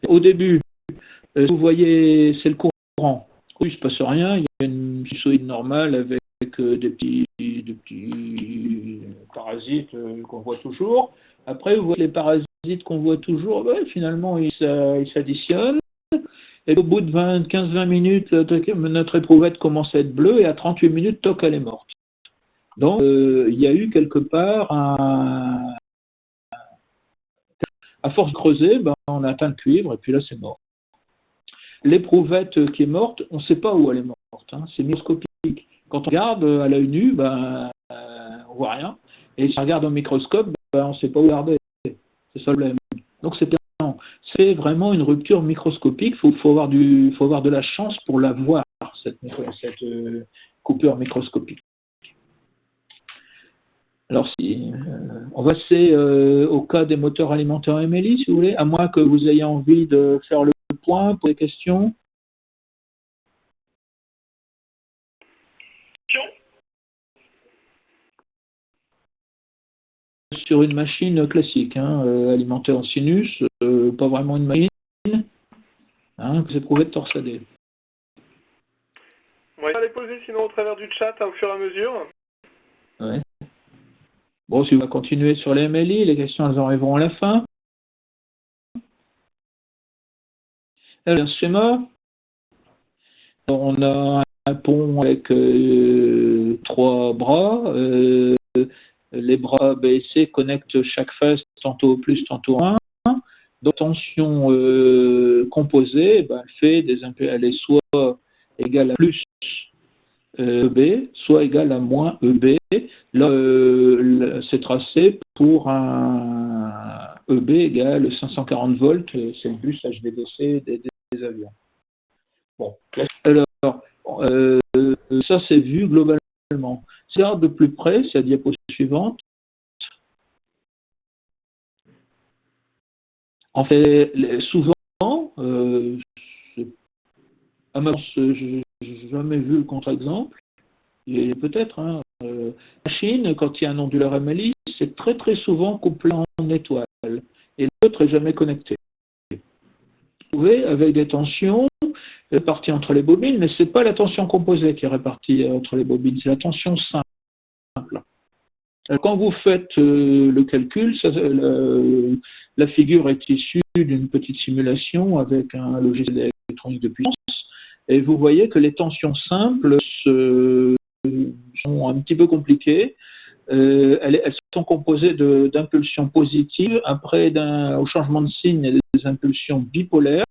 Au début, vous voyez, c'est le courant. Il ne se passe rien, il y a une sinusoïde normale avec des petits parasites qu'on voit toujours. Après, vous voyez les parasites qu'on voit toujours, finalement, ils s'additionnent. Et au bout de 15-20 minutes, notre éprouvette commence à être bleue et à 38 minutes, toc, elle est morte. Donc, il y a eu quelque part à force de creuser, on a atteint le cuivre et puis là, c'est mort. L'éprouvette qui est morte, on ne sait pas où elle est morte. Hein, c'est microscopique. Quand on regarde à l'œil nu, on voit rien. Et si on regarde au microscope, on ne sait pas où regarder. C'est ça le problème. Donc c'est vraiment une rupture microscopique. Il faut avoir de la chance pour la voir, cette coupure microscopique. Alors on va passer au cas des moteurs alimentaires MLI, si vous voulez, à moins que vous ayez envie de faire le point pour les questions. Sur une machine classique, alimentée en sinus, pas vraiment une machine, que c'est prouvé de torsadé. On va les poser sinon au travers du chat au fur et à mesure. Ouais. Bon, si on va continuer sur les MLI, les questions elles arriveront à la fin. Alors, ce schéma, on a un pont avec 3 bras. les bras B et C connectent chaque phase tantôt au plus, tantôt au 1. Donc, tension composée, elle est soit égale à plus EB, soit égale à moins EB. Là, c'est tracé pour un EB égale 540 volts, c'est le bus HVDC des avions. Bon, alors, ça c'est vu globalement. Si on regarde de plus près, c'est la diapo suivante. En fait, souvent, à ma sens, je n'ai jamais vu le contre-exemple. Et peut-être, la Chine, quand il y a un onduleur MLI, c'est très très souvent couplé en étoile. Et l'autre n'est jamais connecté. Vous trouvez avec des tensions réparties entre les bobines, mais ce n'est pas la tension composée qui est répartie entre les bobines, c'est la tension simple. Quand vous faites le calcul, la figure est issue d'une petite simulation avec un logiciel électronique de puissance, et vous voyez que les tensions simples sont un petit peu compliquées. Elles sont composées d'impulsions positives, après au changement de signe, il y a des impulsions bipolaires,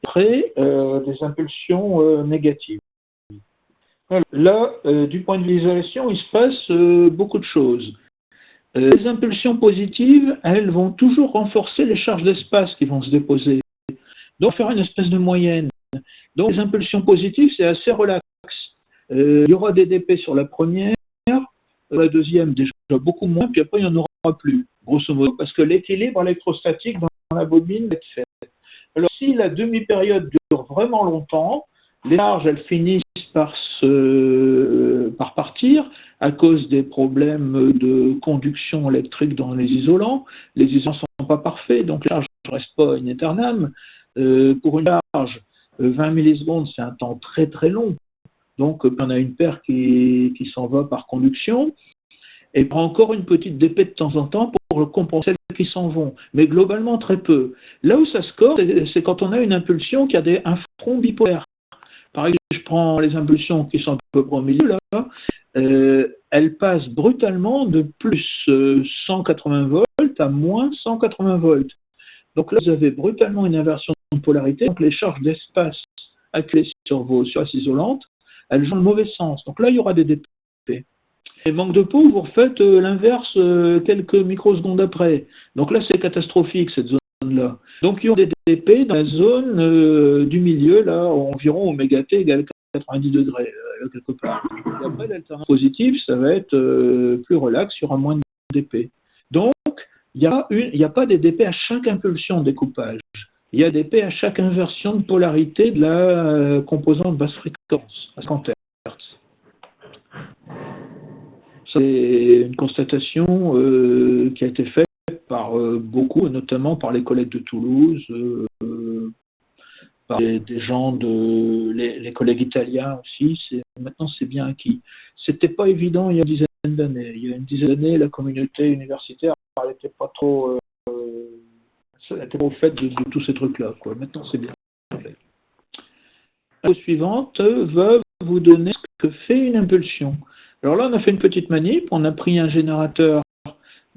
après des impulsions négatives. Là, du point de vue d'isolation, il se passe beaucoup de choses. Les impulsions positives, elles vont toujours renforcer les charges d'espace qui vont se déposer. Donc, faire une espèce de moyenne. Donc, les impulsions positives, c'est assez relax. Il y aura des DP sur la première, la deuxième déjà beaucoup moins, puis après il n'y en aura plus, grosso modo, parce que l'équilibre électrostatique dans la bobine est fait. Alors, si la demi-période dure vraiment longtemps, les charges, elles finissent par partir à cause des problèmes de conduction électrique dans les isolants. Les isolants ne sont pas parfaits, donc les charges ne restent pas in aeternam. Pour une charge, 20 millisecondes, c'est un temps très très long. Donc, on a une paire qui s'en va par conduction et prend encore une petite DP de temps en temps pour compenser celles qui s'en vont. Mais globalement, très peu. Là où ça score, c'est quand on a une impulsion qui a un front bipolaire. Par exemple, je prends les impulsions qui sont à peu près au milieu, là, elles passent brutalement de plus 180 volts à moins 180 volts. Donc là, vous avez brutalement une inversion de polarité. Donc les charges d'espace accumulées sur vos surfaces isolantes, elles vont dans le mauvais sens. Donc là, il y aura des DP. Et manque de peau, vous refaites l'inverse quelques microsecondes après. Donc là, c'est catastrophique, cette zone-là. Donc il y aura des DP dans la zone du milieu, là, environ oméga T égale 90 degrés, quelque part. Et après, l'alternance positive, ça va être plus relax, il y aura moins de DP. Donc, il n'y a pas des DP à chaque impulsion de découpage. Il y a des DP à chaque inversion de polarité de la composante basse fréquence, à 50 Hz. C'est une constatation qui a été faite par beaucoup, notamment par les collègues de Toulouse, par des gens les collègues italiens aussi. Maintenant, c'est bien acquis. C'était pas évident il y a une dizaine d'années. Il y a une dizaine d'années, la communauté universitaire n'était pas trop au fait de tous ces trucs-là. Maintenant, c'est bien fait. La suivante va vous donner ce que fait une impulsion. Alors là, on a fait une petite manip, on a pris un générateur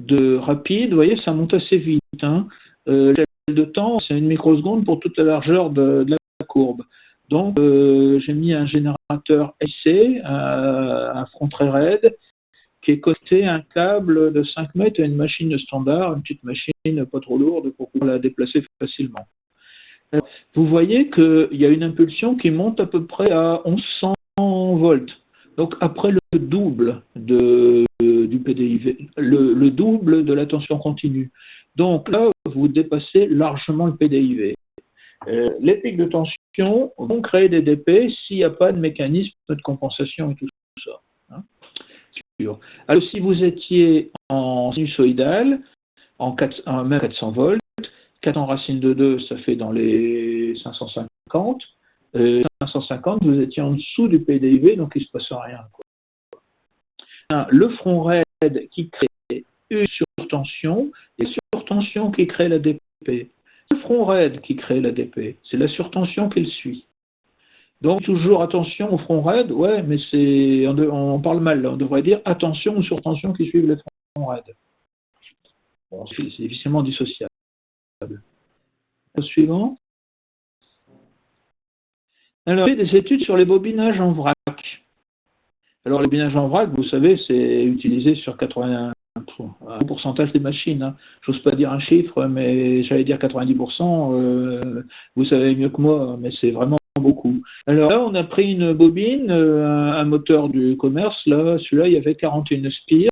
rapide, vous voyez, ça monte assez vite. Le de temps, c'est 1 microseconde pour toute la largeur de la courbe. Donc, j'ai mis un générateur IC, un front très raide, qui est connecté à un câble de 5 mètres à une machine standard, une petite machine pas trop lourde pour pouvoir la déplacer facilement. Alors, vous voyez qu'il y a une impulsion qui monte à peu près à 1100 volts. Donc, après le double du PDIV, le double de la tension continue. Donc là, vous dépassez largement le PDIV. Les pics de tension vont créer des DP s'il n'y a pas de mécanisme de compensation et tout ça. Alors, si vous étiez en sinusoïdal, même 400 volts, 400 racine de 2, ça fait dans les 550. 550, vous étiez en dessous du PDIV, donc il ne se passe rien. Le front raide qui crée une surtension, et surtension qui crée la DP. Le front raide qui crée la DP, c'est la surtension qui le suit. Donc toujours attention au front raide, ouais, mais on parle mal, là. On devrait dire attention aux surtensions qui suivent le front raides. Bon, c'est difficilement dissociable. Suivant. Alors, il y a des études sur les bobinages en vrac. Alors, le bobinage en vrac, vous savez, c'est utilisé sur 80% un pourcentage des machines. Hein. J'ose pas dire un chiffre, mais j'allais dire 90%. Vous savez mieux que moi, mais c'est vraiment beaucoup. Alors là, on a pris une bobine, un moteur du commerce. Là, celui-là, il y avait 41 spires.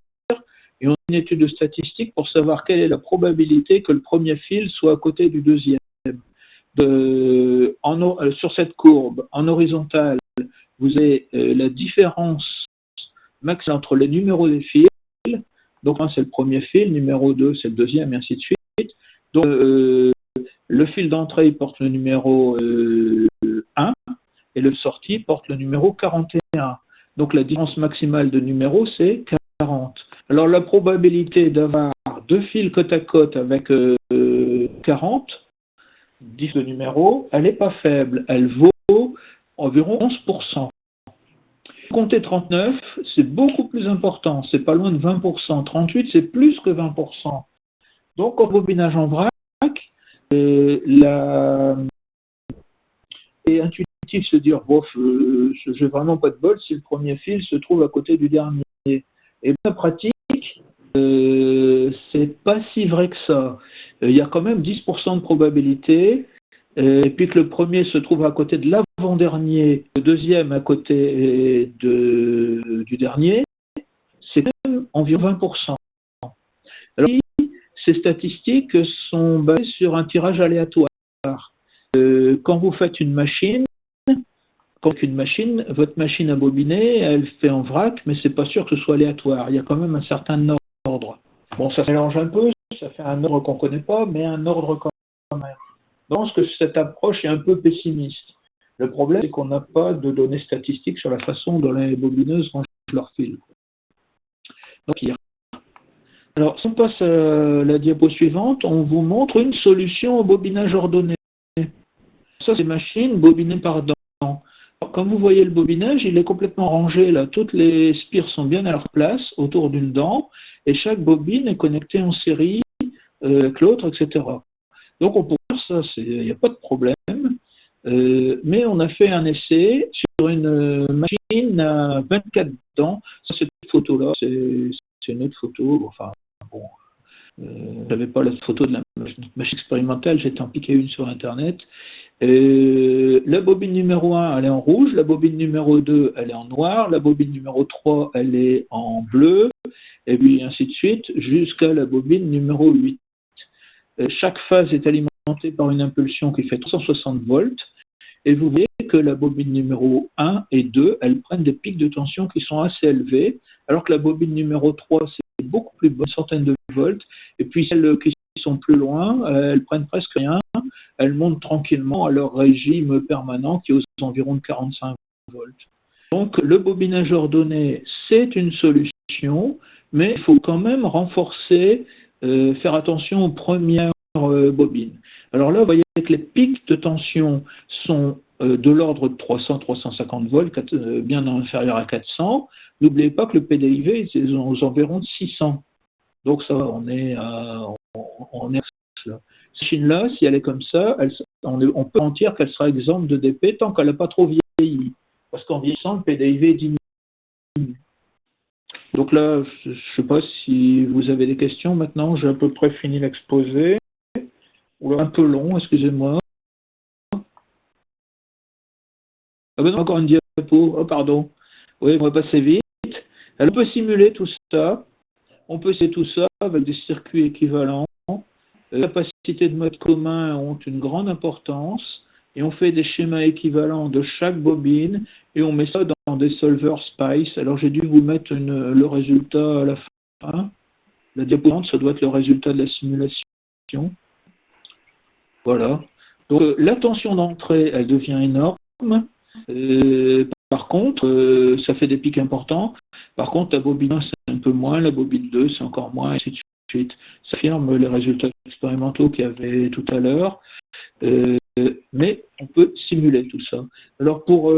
Et on a une étude de statistique pour savoir quelle est la probabilité que le premier fil soit à côté du deuxième. Sur cette courbe, en horizontale, vous avez la différence maximale entre les numéros des fils. Donc, un, c'est le premier fil, numéro 2, c'est le deuxième, et ainsi de suite. Donc, le fil d'entrée porte le numéro 1, et le sortie porte le numéro 41. Donc, la différence maximale de numéros, c'est 40. Alors, la probabilité d'avoir deux fils côte à côte avec 40, 10 de numéros, elle n'est pas faible. Elle vaut environ 11%. Compter 39, c'est beaucoup plus important. C'est pas loin de 20%. 38, c'est plus que 20%. Donc, au bobinage en vrac, c'est intuitif se dire, bof, j'ai vraiment pas de bol si le premier fil se trouve à côté du dernier. Et bien, la pratique, c'est pas si vrai que ça. Il y a quand même 10% de probabilité, et puis que le premier se trouve à côté de l'avant-dernier, le deuxième à côté du dernier, c'est quand même environ 20%. Alors, ces statistiques sont basées sur un tirage aléatoire. Quand vous faites une machine, votre machine à bobiner, elle fait en vrac, mais c'est pas sûr que ce soit aléatoire. Il y a quand même un certain ordre. Bon, ça mélange un peu, ça fait un ordre qu'on ne connaît pas, mais un ordre quand même. Je pense que cette approche est un peu pessimiste. Le problème, c'est qu'on n'a pas de données statistiques sur la façon dont les bobineuses rangent leurs fils. Donc, alors, si on passe à la diapo suivante, on vous montre une solution au bobinage ordonné. Ça, c'est machine bobinée par dent. Comme vous voyez le bobinage, il est complètement rangé là. Toutes les spires sont bien à leur place autour d'une dent et chaque bobine est connectée en série avec l'autre, etc. Donc on peut faire ça, il n'y a pas de problème. Mais on a fait un essai sur une machine à 24 dents. Ça, cette photo-là, c'est une autre photo. Enfin, bon, je n'avais pas la photo de la machine expérimentale, j'ai tant piqué une sur Internet. La bobine numéro 1, elle est en rouge, la bobine numéro 2, elle est en noir, la bobine numéro 3, elle est en bleu, et puis ainsi de suite, jusqu'à la bobine numéro 8. Chaque phase est alimentée par une impulsion qui fait 360 volts, et vous voyez que la bobine numéro 1 et 2, elles prennent des pics de tension qui sont assez élevés, alors que la bobine numéro 3, c'est beaucoup plus bas, une centaine de volts, et puis celles qui sont plus loin, elles prennent presque rien. Elles montent tranquillement à leur régime permanent qui est aux environs de 45 volts. Donc le bobinage ordonné, c'est une solution, mais il faut quand même renforcer, faire attention aux premières bobines. Alors là, vous voyez que les pics de tension sont de l'ordre de 300-350 volts, bien inférieur à 400. N'oubliez pas que le PDIV est aux environs de 600. Donc ça va, on est là. Cette machine-là, si elle est comme ça, on peut en dire qu'elle sera exempte de DP tant qu'elle n'a pas trop vieilli. Parce qu'en vieillissant, le PDIV diminue. Donc là, je ne sais pas si vous avez des questions. Maintenant, j'ai à peu près fini l'exposé. Ou un peu long, excusez-moi. Ah ben non, encore une diapo. Oh, pardon. Oui, on va passer vite. On peut simuler tout ça. On peut essayer tout ça avec des circuits équivalents. Les capacités de mode commun ont une grande importance et on fait des schémas équivalents de chaque bobine et on met ça dans des solvers SPICE. Alors j'ai dû vous mettre le résultat à la fin. La diapo, ça doit être le résultat de la simulation. Voilà. Donc la tension d'entrée, elle devient énorme. Par contre, ça fait des pics importants. Par contre, la bobine 1, c'est un peu moins, la bobine 2, c'est encore moins, et ainsi de suite. Ça affirme les résultats expérimentaux qu'il y avait tout à l'heure. mais on peut simuler tout ça. Alors pour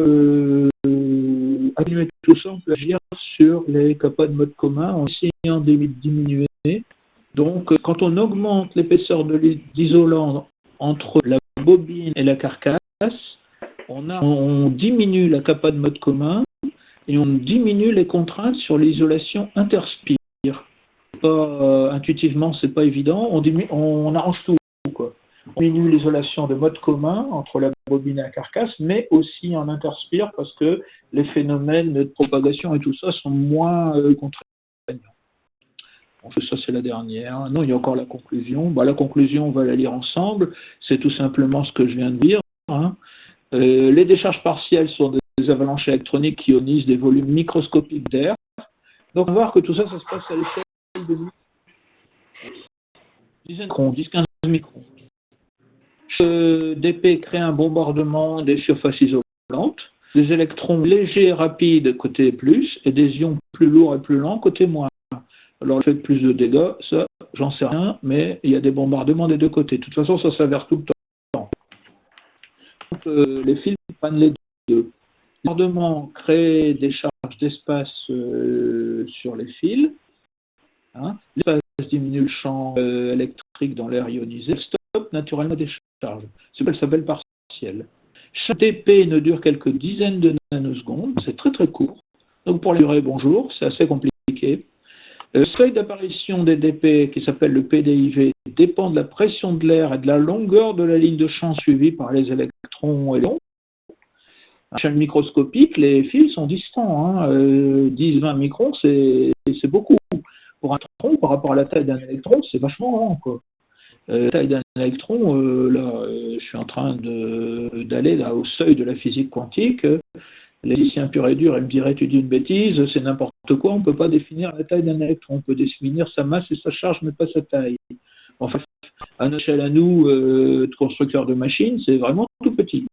atténuer tout ça, on peut agir sur les capas de mode commun en essayant de diminuer. Donc quand on augmente l'épaisseur d'isolant entre la bobine et la carcasse, on diminue la capa de mode commun et on diminue les contraintes sur l'isolation interspire. Intuitivement, c'est pas évident. On arrange tout, quoi. On diminue l'isolation de mode commun entre la bobine et la carcasse, mais aussi en interspire parce que les phénomènes de propagation et tout ça sont moins contraignants. Bon, ça, c'est la dernière. Non, il y a encore la conclusion. La conclusion, on va la lire ensemble. C'est tout simplement ce que je viens de dire. Les décharges partielles sont des avalanches électroniques qui ionisent des volumes microscopiques d'air. Donc, on va voir que tout ça, ça se passe à l'échelle de 10-15 microns. Ce DP crée un bombardement des surfaces isolantes, des électrons légers et rapides côté plus, et des ions plus lourds et plus lents côté moins. Alors, le fait plus de dégâts, ça, j'en sais rien, mais il y a des bombardements des deux côtés. De toute façon, ça s'avère tout le temps. Donc, les fils prennent les deux. Le bombardement crée des charges d'espace sur les fils. L'espace diminue le champ électrique dans l'air ionisé. Stop naturellement des charges. C'est ça s'appelle partiel. Chaque DP ne dure quelques dizaines de nanosecondes. C'est très très court. Donc pour la durée, bonjour, c'est assez compliqué. Le seuil d'apparition des DP, qui s'appelle le PDIV, dépend de la pression de l'air et de la longueur de la ligne de champ suivie par les électrons et les ions. À l'échelle microscopique, les fils sont distants. 10-20 microns, c'est beaucoup. Pour un électron, par rapport à la taille d'un électron, c'est vachement grand, quoi. La taille d'un électron, je suis en train d'aller là au seuil de la physique quantique. Les physiciens purs et durs, ils me diraient, tu dis une bêtise, c'est n'importe quoi, on ne peut pas définir la taille d'un électron, on peut définir sa masse et sa charge, mais pas sa taille. Enfin, à notre échelle à nous, de constructeurs de machines, c'est vraiment tout petit.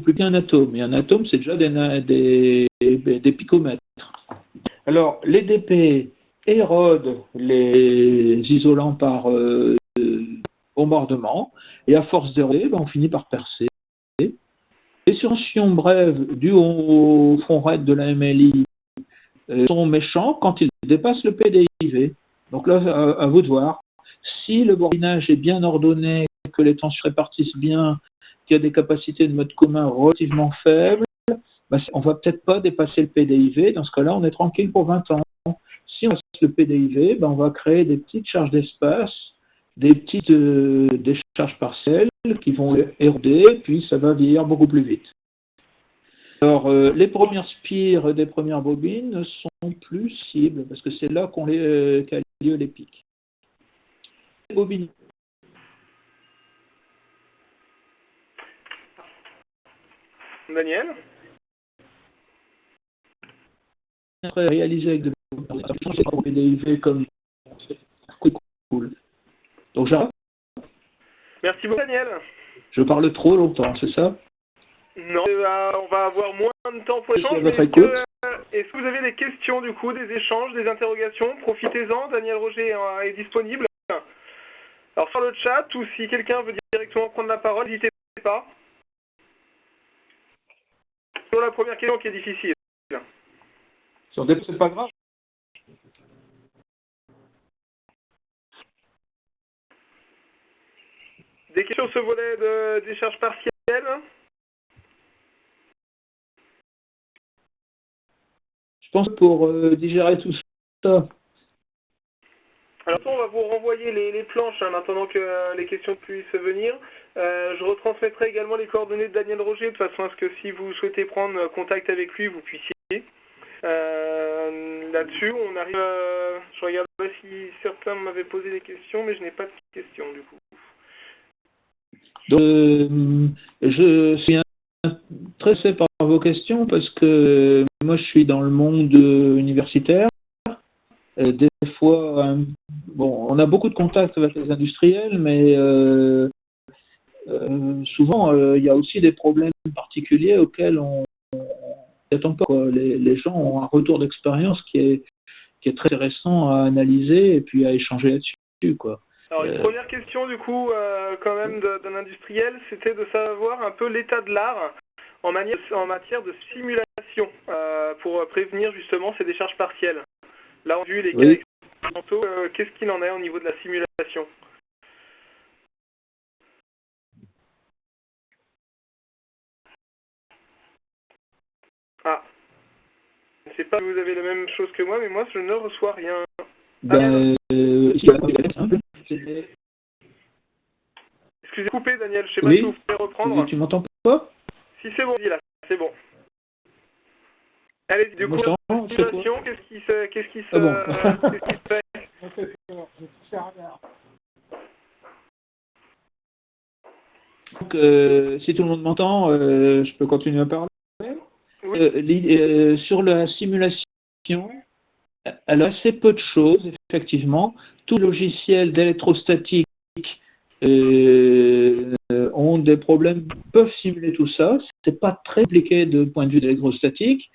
Plus qu'un atome. Et un atome, c'est déjà des picomètres. Alors, les DP érodent les isolants par bombardement, et à force d'éroder, on finit par percer. Les surtensions brèves dues au front raide de la MLI sont méchants quand ils dépassent le PDIV. Donc là, à vous de voir. Si le bobinage est bien ordonné, que les tensions se répartissent bien, qu'il y a des capacités de mode commun relativement faibles, on ne va peut-être pas dépasser le PDIV. Dans ce cas-là, on est tranquille pour 20 ans. Si on passe le PDIV, on va créer des petites charges d'espace, des petites décharges partielles qui vont éroder, puis ça va vieillir beaucoup plus vite. Alors, les premières spires des premières bobines sont plus cibles, parce que c'est là qu'a lieu les pics. Les bobines. Daniel? Réalisé avec des PDIV comme cool. Donc j'arrête. Merci beaucoup, Daniel. Je parle trop longtemps, c'est ça? Non, on va avoir moins de temps pour l'échange. Est-ce que vous avez des questions du coup, des échanges, des interrogations? Profitez-en, Daniel Roger est disponible. Alors sur le chat, ou si quelqu'un veut directement prendre la parole, n'hésitez pas. Sur la première question qui est difficile. C'est pas grave. Des questions sur ce volet de décharge partielle? Je pense que pour digérer tout ça. Alors on va vous renvoyer les planches en attendant que les questions puissent venir. Je retransmettrai également les coordonnées de Daniel Roger de façon à ce que si vous souhaitez prendre contact avec lui, vous puissiez. Là-dessus, on arrive. Je regardais si certains m'avaient posé des questions, mais je n'ai pas de questions du coup. Donc, je suis intéressé par vos questions parce que moi je suis dans le monde universitaire. Des fois, on a beaucoup de contacts avec les industriels, mais souvent il y a aussi des problèmes particuliers auxquels on n'attend pas. Les gens ont un retour d'expérience qui est très intéressant à analyser et puis à échanger là-dessus, quoi. Alors, une première question, du coup, quand même, d'un industriel, c'était de savoir un peu l'état de l'art en matière de simulation pour prévenir justement ces décharges partielles. Là, on a vu les cas expérimentaux. Qu'est-ce qu'il en est au niveau de la simulation? Ah, je ne sais pas si vous avez la même chose que moi, mais moi, je ne reçois rien. Excusez, coupé, Daniel, je ne sais pas si vous pouvez reprendre. Tu m'entends pas? Si c'est bon, dis là, c'est bon. Allez, du coup, simulation, qu'est-ce qui se fait? Donc, si tout le monde m'entend, je peux continuer à parler. Oui. Sur la simulation, elle a assez peu de choses, effectivement. Tous les logiciels d'électrostatique ont des problèmes, peuvent simuler tout ça. C'est pas très compliqué de point de vue d'électrostatique,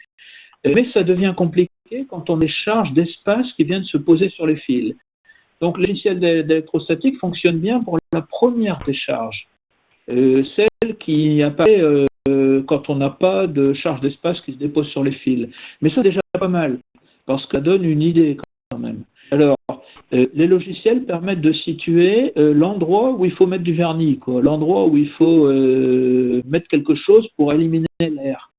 mais ça devient compliqué quand on a des charges d'espace qui viennent se poser sur les fils. Donc, le logiciel d'électrostatique fonctionne bien pour la première décharge, celle qui apparaît quand on n'a pas de charge d'espace qui se dépose sur les fils. Mais ça, déjà pas mal, parce que ça donne une idée quand même. Alors, les logiciels permettent de situer l'endroit où il faut mettre du vernis, l'endroit où il faut mettre quelque chose pour éliminer l'air.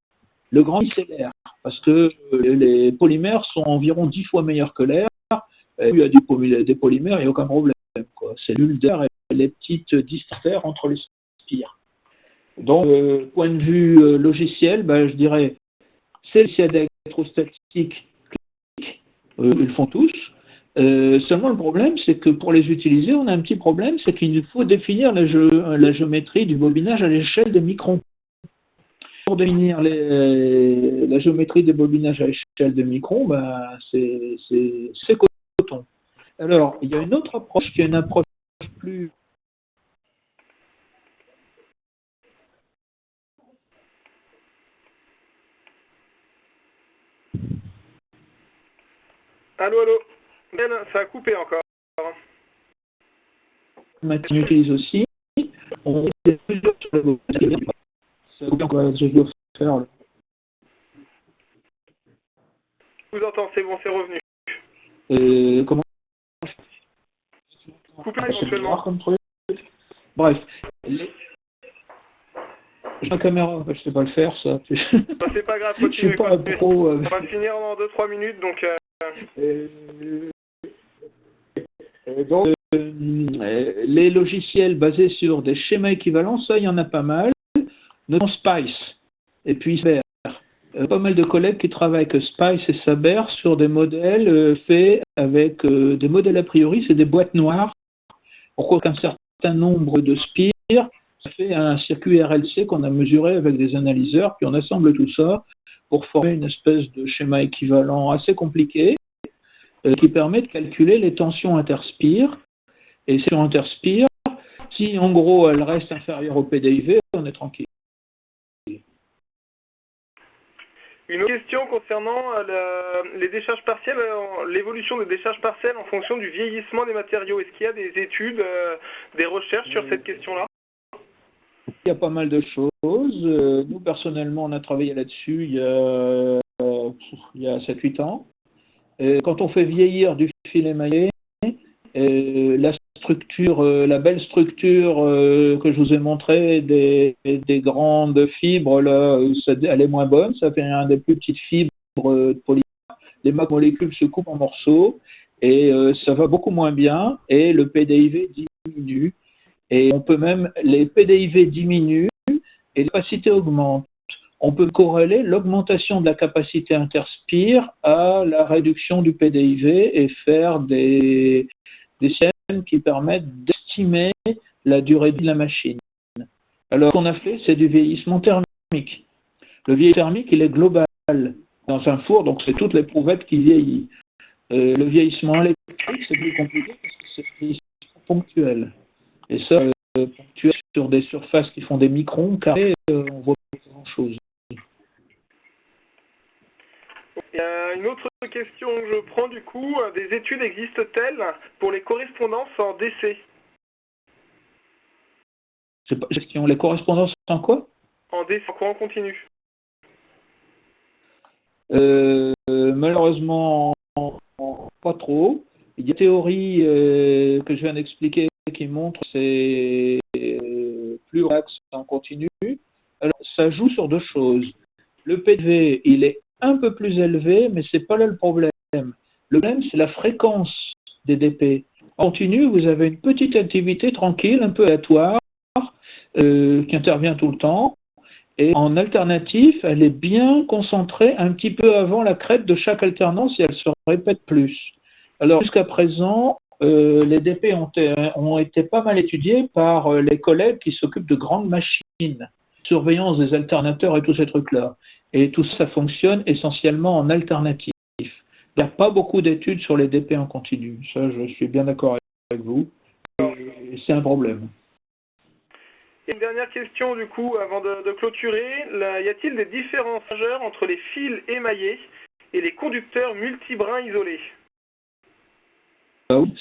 Le grand, c'est l'air, parce que les polymères sont environ 10 fois meilleurs que l'air. Il y a des polymères, il n'y a aucun problème. C'est l'huile d'air et les petites distances entre les spires. Donc, point de vue logiciel, je dirais, c'est le logiciel d'électrostatique, ils le font tous. Seulement, le problème, c'est que pour les utiliser, on a un petit problème, c'est qu'il faut définir la géométrie du bobinage à l'échelle des microns. Pour définir la géométrie des bobinages à l'échelle de microns, c'est coton. Alors, il y a une autre approche qui est une approche plus... Allô, ça a coupé encore. Maintenant, on utilise aussi. On met plusieurs sur le bobinage. Je dois faire. Je vous entends, c'est bon, c'est revenu. Comment couper éventuellement. Comme truc. Bref. J'ai la caméra, je sais pas le faire, ça. C'est pas grave, je suis pas pro. On va finir dans 2-3 minutes, donc... Donc, les logiciels basés sur des schémas équivalents, ça, il y en a pas mal. Notamment Spice. Et puis, Saber. Pas mal de collègues qui travaillent avec Spice et Saber sur des modèles faits avec des modèles a priori, c'est des boîtes noires. Pourquoi qu'un certain nombre de spires, ça fait un circuit RLC qu'on a mesuré avec des analyseurs, puis on assemble tout ça pour former une espèce de schéma équivalent assez compliqué qui permet de calculer les tensions interspires. Et ces tensions interspires, si en gros elles restent inférieures au PDIV, on est tranquille. Une autre question concernant les décharges partielles, l'évolution des décharges partielles en fonction du vieillissement des matériaux. Est-ce qu'il y a des études, des recherches sur cette question-là? Il y a pas mal de choses. Nous, personnellement, on a travaillé là-dessus il y a 7-8 ans. Quand on fait vieillir du fil émaillé, la belle structure que je vous ai montrée des grandes fibres, là, elle est moins bonne. Ça fait un des plus petites fibres de polymère. Les macromolécules se coupent en morceaux et ça va beaucoup moins bien et le PDIV diminue. Et on peut même, les PDIV diminuent et la capacité augmente. On peut corréler l'augmentation de la capacité interspire à la réduction du PDIV et faire des systèmes qui permettent d'estimer la durée de vie de la machine. Alors, ce qu'on a fait, c'est du vieillissement thermique. Le vieillissement thermique, il est global dans un four, donc c'est toute l'éprouvette qui vieillit. Le vieillissement électrique, c'est plus compliqué parce que c'est un vieillissement ponctuel. Et ça, ponctuel sur des surfaces qui font des microns carrés, on voit pas grand-chose. Une autre question que je prends du coup, des études existent-elles pour les correspondances en DC? Qui ont les correspondances en quoi? En DC, en courant continu. Malheureusement, pas trop. Il y a des théories que je viens d'expliquer qui montrent que c'est plus relax en continu. Alors, ça joue sur deux choses. Le PDV, il est un peu plus élevé, mais c'est pas là le problème. Le problème, c'est la fréquence des DP. En continu, vous avez une petite activité tranquille, un peu aléatoire, qui intervient tout le temps. Et en alternatif, elle est bien concentrée un petit peu avant la crête de chaque alternance et elle se répète plus. Alors, jusqu'à présent, les DP ont été pas mal étudiés par les collègues qui s'occupent de grandes machines, surveillance des alternateurs et tous ces trucs-là. Et tout ça fonctionne essentiellement en alternatif. Il n'y a pas beaucoup d'études sur les DP en continu. Ça, je suis bien d'accord avec vous. Et c'est un problème. Et une dernière question, du coup, avant de clôturer. Y a-t-il des différences majeures entre les fils émaillés et les conducteurs multibrins isolés?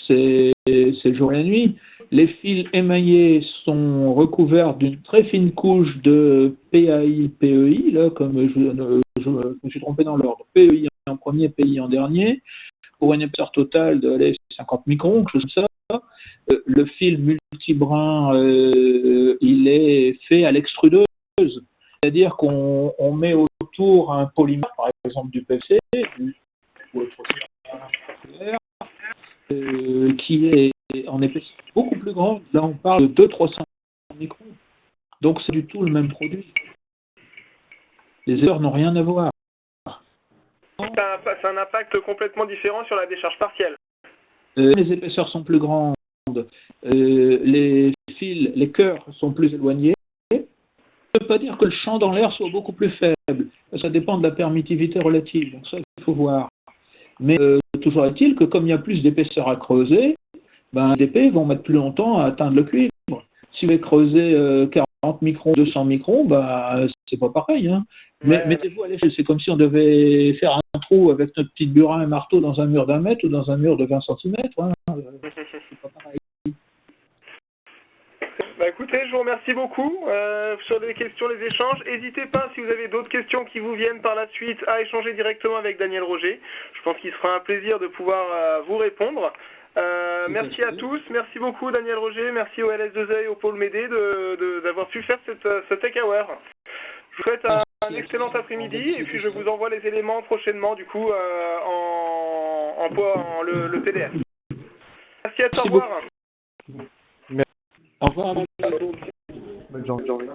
C'est le jour et la nuit. Les fils émaillés sont recouverts d'une très fine couche de PAI, PEI, là, comme je me suis trompé dans l'ordre. PEI en premier, PI en dernier, pour une épaisseur totale de 50 microns, quelque chose comme ça. Le fil multibrin, il est fait à l'extrudeuse. C'est-à-dire qu'on met autour un polymère, par exemple du PVC, ou autre chose, qui est en épaisseur beaucoup plus grande. Là, on parle de 200-300 microns. Donc, c'est du tout le même produit. Les erreurs n'ont rien à voir. C'est un impact complètement différent sur la décharge partielle. Les épaisseurs sont plus grandes. Les fils, les cœurs sont plus éloignés. Ça ne veut pas dire que le champ dans l'air soit beaucoup plus faible. Ça dépend de la permittivité relative. Donc, ça, il faut voir. Mais toujours est-il que comme il y a plus d'épaisseur à creuser, les DP vont mettre plus longtemps à atteindre le cuivre. Si vous voulez creuser 40 microns, 200 microns, c'est pas pareil. Hein. Mais mettez-vous à l'échelle. C'est comme si on devait faire un trou avec notre petite burin et marteau dans un mur d'1 mètre ou dans un mur de 20 cm. Hein. C'est pas pareil. Écoutez, je vous remercie beaucoup sur les questions, les échanges. N'hésitez pas, si vous avez d'autres questions qui vous viennent par la suite, à échanger directement avec Daniel Roger. Je pense qu'il sera un plaisir de pouvoir vous répondre. Merci à tous. Merci beaucoup, Daniel Roger. Merci au LS2E et au Pôle Médé d'avoir pu faire ce Tech Hour. Je vous souhaite un excellent après-midi et puis je vous envoie les éléments prochainement, du coup, le PDF. Merci à toi. Au revoir. Au revoir. Bonne journée.